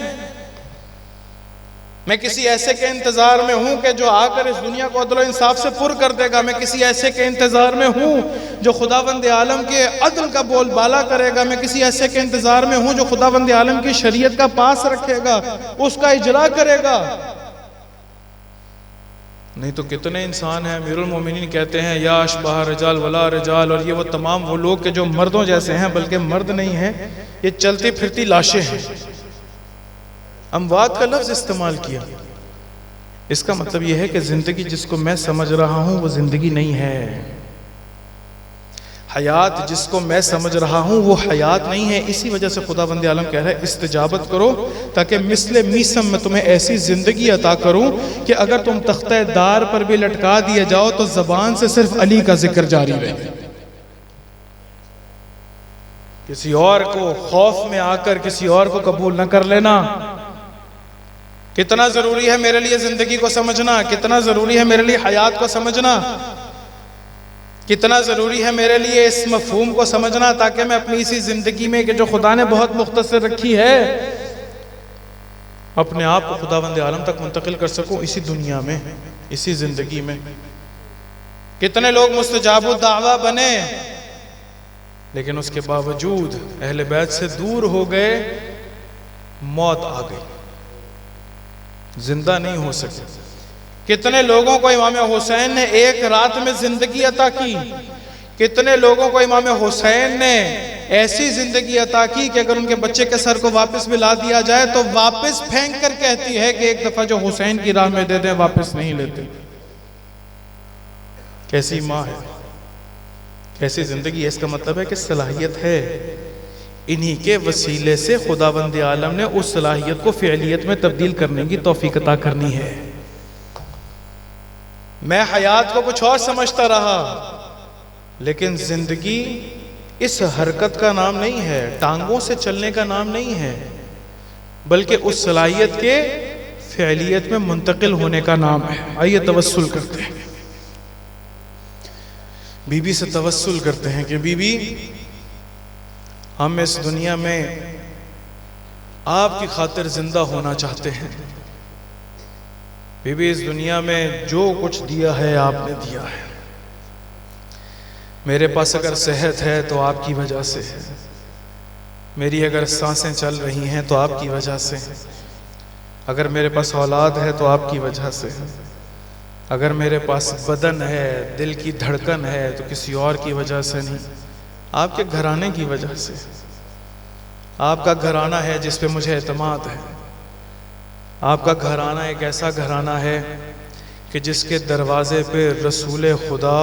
मैं किसी ऐसे के इंतजार में हूं कि जो आकर इस दुनिया को अदल इंसाफ से पुर कर देगा। मैं किसी ऐसे के इंतजार में हूं जो खुदावंद आलम के अदल का बोलबाला करेगा। मैं किसी ऐसे के इंतजार में हूं जो खुदावंद आलम की शरीयत का पास रखेगा, उसका इजरा करेगा। नहीं तो कितने इंसान हैं, अमीरुल मोमिनीन कहते हैं या अशबाह रजाल वला रजाल, और ये वो तमाम वो लोग के जो मर्दों जैसे हैं बल्कि मर्द नहीं हैं, ये चलती फिरती लाशें हैं। अमवात का लफ्ज इस्तेमाल किया, इसका मतलब यह है कि जिंदगी जिसको मैं समझ रहा हूं वो जिंदगी नहीं है। हयात जिसको मैं समझ रहा हूं वो हयात नहीं है। इसी वजह से खुदावंद आलम कह रहा है इस्तिजाबत करो ताकि मिसले मीसम में तुम्हें ऐसी जिंदगी अता करूं कि अगर तुम तख्ते दार पर भी लटका दिए जाओ तो जबान से सिर्फ अली का जिक्र जारी रहे। किसी और को खौफ में आकर किसी और को कबूल न कर लेना। कितना जरूरी है मेरे लिए जिंदगी को समझना, कितना जरूरी है मेरे लिए हयात को समझना, कितना जरूरी है मेरे लिए इस मफहूम को समझना, ताकि मैं अपनी इसी जिंदगी में कि जो खुदा ने बहुत मुख्तसर रखी है अपने आप को खुदावंद आलम तक मुंतकिल कर सकूं इसी दुनिया में, इसी जिंदगी में। कितने लोग मुस्तजाबु दावा बने लेकिन उसके बावजूद अहले बैत से दूर हो गए, मौत आ गई, जिंदा नहीं हो सके। कितने लोगों को इमाम हुसैन ने एक रात में जिंदगी अता की, कितने लोगों को इमाम हुसैन ने ऐसी जिंदगी अता की कि अगर उनके बच्चे के सर को वापस मिला दिया जाए तो वापस फेंक कर कहती है कि एक दफा जो हुसैन की राह में दे दें वापस नहीं लेते। कैसी माँ है, कैसी जिंदगी है। इसका मतलब है कि सलाहियत है, इन्हीं के वसीले से खुदावंद आलम ने उस सलाहियत को फ़िअलियत में तब्दील करने की तौफीक अता करनी है। मैं हयात को कुछ और समझता रहा, लेकिन जिंदगी इस हरकत का नाम नहीं है, टांगों से चलने का नाम नहीं है, बल्कि उस सलाहियत के फ़िअलियत में मुंतकिल होने का नाम है। आइए तवस्सुल करते हैं, बीबी से तवस्सुल करते हैं कि बीबी हम इस दुनिया में आपकी खातिर जिंदा होना चाहते हैं। बीबी इस दुनिया में जो कुछ दिया है आपने दिया है। मेरे पास अगर सेहत है तो आपकी वजह से है, मेरी अगर सांसें चल रही हैं तो आपकी वजह से है, अगर मेरे पास औलाद है तो आपकी वजह से है, अगर मेरे पास बदन है, दिल की धड़कन है तो किसी और की वजह से नहीं, आपके घराने की वजह से। आपका घराना है जिस पे मुझे एतमाद है। आपका घराना एक ऐसा घराना है कि जिसके दरवाजे पे रसूल खुदा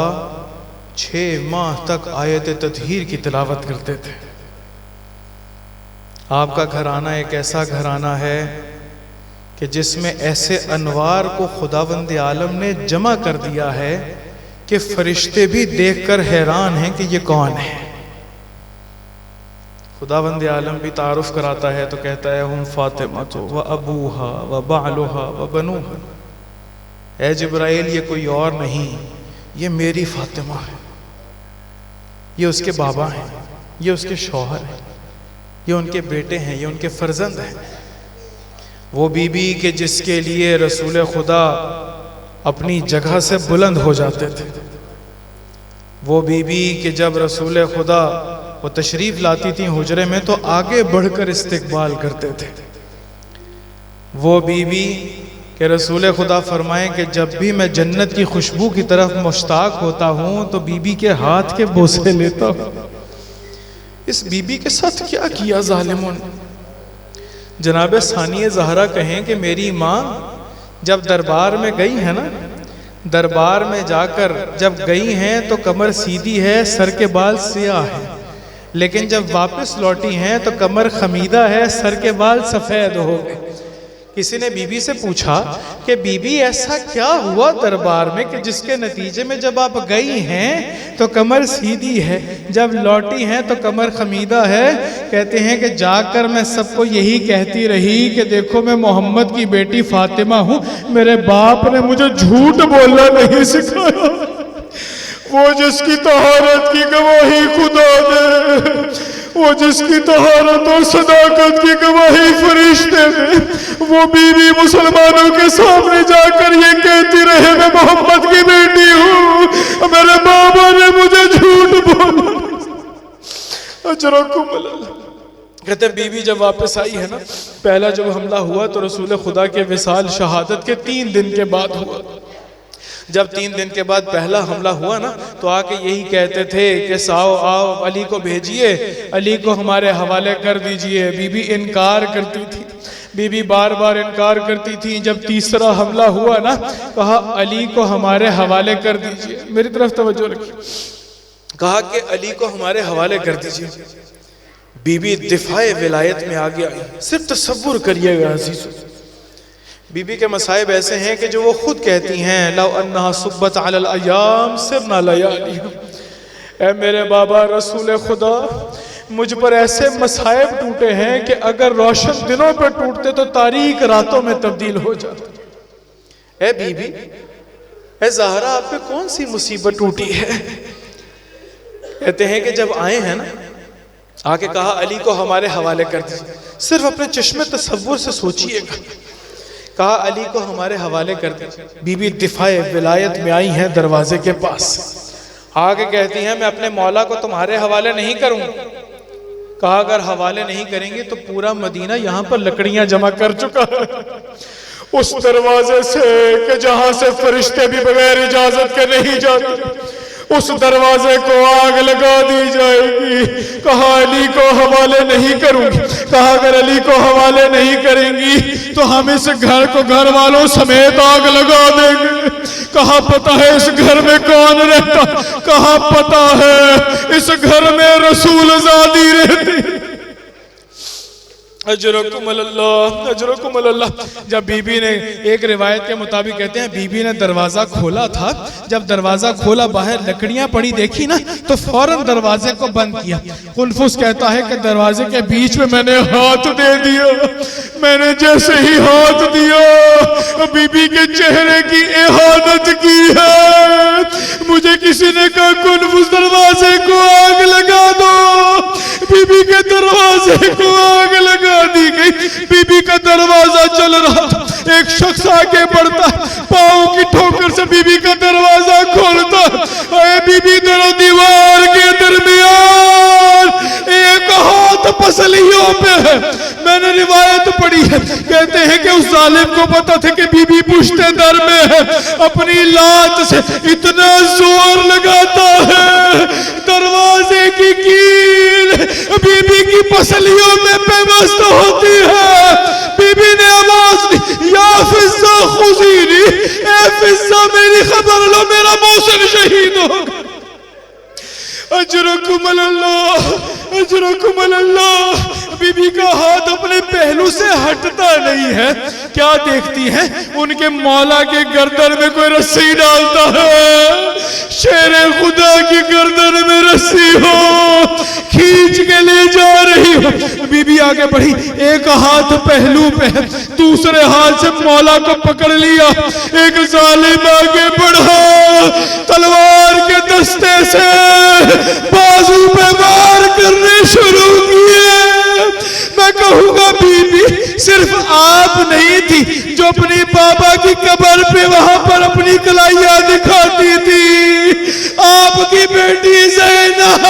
6 माह तक आयत ततहीर की तिलावत करते थे। आपका घराना एक ऐसा घराना है कि जिसमें ऐसे अनवार को खुदावंद आलम ने जमा कर दिया है कि फरिश्ते भी देखकर हैरान हैं कि ये कौन है। खुदावंद आलम भी तारुफ कराता है तो कहता है हुम फातिमा व अबूहा व बालुहा व बनूहा। ऐ जिब्राइल ये कोई और नहीं, ये मेरी फातिमा है, ये उसके बाबा हैं, ये उसके शौहर हैं, ये उनके बेटे हैं, ये उनके फर्जंद हैं। वो बीबी के जिसके लिए रसूल खुदा अपनी जगह से बुलंद हो जाते थे, वो बीबी के जब रसूल खुदा वो तशरीफ लाती थी हुजरे में तो आगे बढ़कर इस्तिकबाल करते थे। वो बीबी के रसूल खुदा फरमाएं कि जब भी मैं जन्नत की खुशबू की तरफ मुश्ताक होता हूँ तो बीबी के हाथ के बोसे लेता हूँ। इस बीबी के साथ क्या किया जालिमों ने। जनाब सानिया ज़हरा कहें कि मेरी माँ जब दरबार में गई है ना, दरबार में जाकर जब गई हैं तो कमर सीधी है, सर के बाल सियाह है, लेकिन जब वापस लौटी हैं तो कमर खमीदा है, सर के बाल सफ़ेद हो गए। किसी ने बीबी से पूछा कि बीबी ऐसा क्या हुआ दरबार में कि जिसके नतीजे में जब आप गई हैं तो कमर सीधी है, जब लौटी हैं तो कमर खमीदा है। कहते हैं कि जाकर मैं सबको यही कहती रही कि देखो मैं मोहम्मद की बेटी फातिमा हूँ, मेरे बाप ने मुझे झूठ बोलना नहीं सिखाया, वो जिसकी तहारत की गवाही खुदा दे, वो जिसकी तहारत और सदाकत की गवाही फरिश्ते दे, वो बीवी मुसलमानों के सामने जाकर ये कहती रहे मैं मोहम्मद की बेटी हूँ, मेरे बाबा ने मुझे झूठ बोला। कहते हैं बीवी जब वापस आई है ना, पहला जब हमला हुआ तो रसूल खुदा के विसाल शहादत के 3 दिन के बाद हुआ। जब 3 दिन के बाद पहला हमला हुआ ना, तो आके यही कहते थे कि साओ आओ अली को भेजिए, अली को हमारे हवाले कर दीजिए। बीबी इनकार करती थी, बीबी बार बार इनकार करती थी। जब तीसरा हमला हुआ ना, कहा अली को हमारे हवाले कर दीजिए। मेरी तरफ तवज्जो रखिए, कहा कि अली को हमारे हवाले कर दीजिए। बीबी दिफाए विलायत में आगे आई। सिर्फ तसव्वुर करिएगा अजीज़ों, बीबी के मसाइब ऐसे हैं कि जो वो खुद कहती हैं लौ अन्ना सुब्बत अलल अय्याम सिरना लयाली। ऐ मेरे बाबा रसूल खुदा, मुझ पर ऐसे मसाइब टूटे हैं कि अगर रोशन दिनों पर टूटते तो तारीक रातों में तब्दील हो जाते। ऐ बीबी, ऐ ज़हरा, आप पे कौन सी मुसीबत टूटी है? कहते हैं कि जब आए हैं ना, आके कहा अली को हमारे हवाले कर दीजिए। सिर्फ अपने चश्मे तसव्वुर से सोचिएगा, कहा अली को हमारे हवाले कर दीजिए। बीबी दिफाए विलायत में आई हैं दरवाजे के पास, आके कहती हैं मैं अपने मौला को तुम्हारे हवाले नहीं करूंगी। कहा अगर हवाले नहीं करेंगे तो पूरा मदीना यहाँ पर लकड़ियां जमा कर चुका है, उस दरवाजे से कि जहां से फरिश्ते भी बगैर इजाजत के नहीं जाते, उस दरवाजे को आग लगा दी जाएगी। कहा अली को हवाले नहीं करूंगी। कहा अगर अली को हवाले नहीं करेंगी तो हम इस घर को घर वालों समेत आग लगा देंगे। कहा पता है इस घर में कौन रहता? कहा पता है इस घर में रसूल ज़ादी रहती। अजरकुम अल्लाह, अजरकुम अल्लाह। जब बीबी ने, एक रिवायत के मुताबिक कहते हैं बीबी ने दरवाजा खोला था, जब दरवाजा खोला बाहर लकड़ियां पड़ी देखी ना, तो फौरन दरवाजे को बंद किया। कुनफुस कहता है कि दरवाजे के बीच में मैंने हाथ दे दिया। मैंने जैसे ही हाथ दिया बीबी के चेहरे की इहानत की है। मुझे किसी ने कहा कुनफुस दरवाजे को आग लगा दो। बीबी के दरवाजे को आग लगा दी गई। बीबी का दरवाजा चल रहा था, एक शख्स आगे बढ़ता, पाँव की ठोकर से बीबी का दरवाजा खोलता। अरे बीबी दोनों दीवार के दरमियान एक हाथ पसलियों पे है। मैंने रिवायत पढ़ी है, कहते हैं कि उस जालिम को पता था कि बीबी पुश्ते दर में है, अपनी लात से इतना जोर लगाता है दरवाजे की कील बीबी की पसलियों में पेवस्त होती है। बीबी ने आवाज दी या फिज़्ज़ा खुज़ीनी, ए फिज़्ज़ा मेरी खबर लो, मेरा मौसम शहीद होगा। अजरकुम अल्लाह, अजरकुम अल्लाह। बीबी का हाथ अपने पहलू से हटता नहीं है। क्या देखती है? उनके मौला के गर्दन में कोई रस्सी डालता है। शेरे खुदा की गर्दन में रस्सी हो, खींच के ले जा रही हो। बीबी आगे बढ़ी, एक हाथ पहलू पे है, दूसरे हाथ से मौला को पकड़ लिया। एक जालिम आगे बढ़ा, तलवार के दस्ते से बाजू पे वार करने शुरू किए। मैं कहूंगा बीबी सिर्फ आप नहीं थी जो अपनी बाबा की कब्र पे वहां पर अपनी कलाइयां दिखाती थी। आपकी बेटी ज़ैनब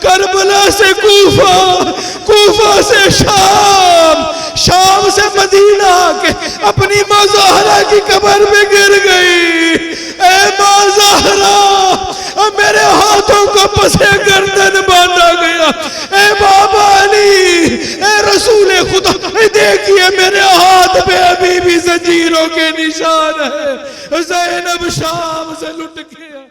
करबला से कूफा, कूफा से शाम, शाम से मदीना के अपनी माँ ज़हरा की कब्र में गिर गई। ए माँ ज़हरा, मेरे हाथों को पसे गर्दन बांधा गया। ए बाबा अली, ए रसूल खुदा, देखिए मेरे हाथ पे अभी भी जंजीरों के निशान है। ज़ैनब शाम से लुट गया।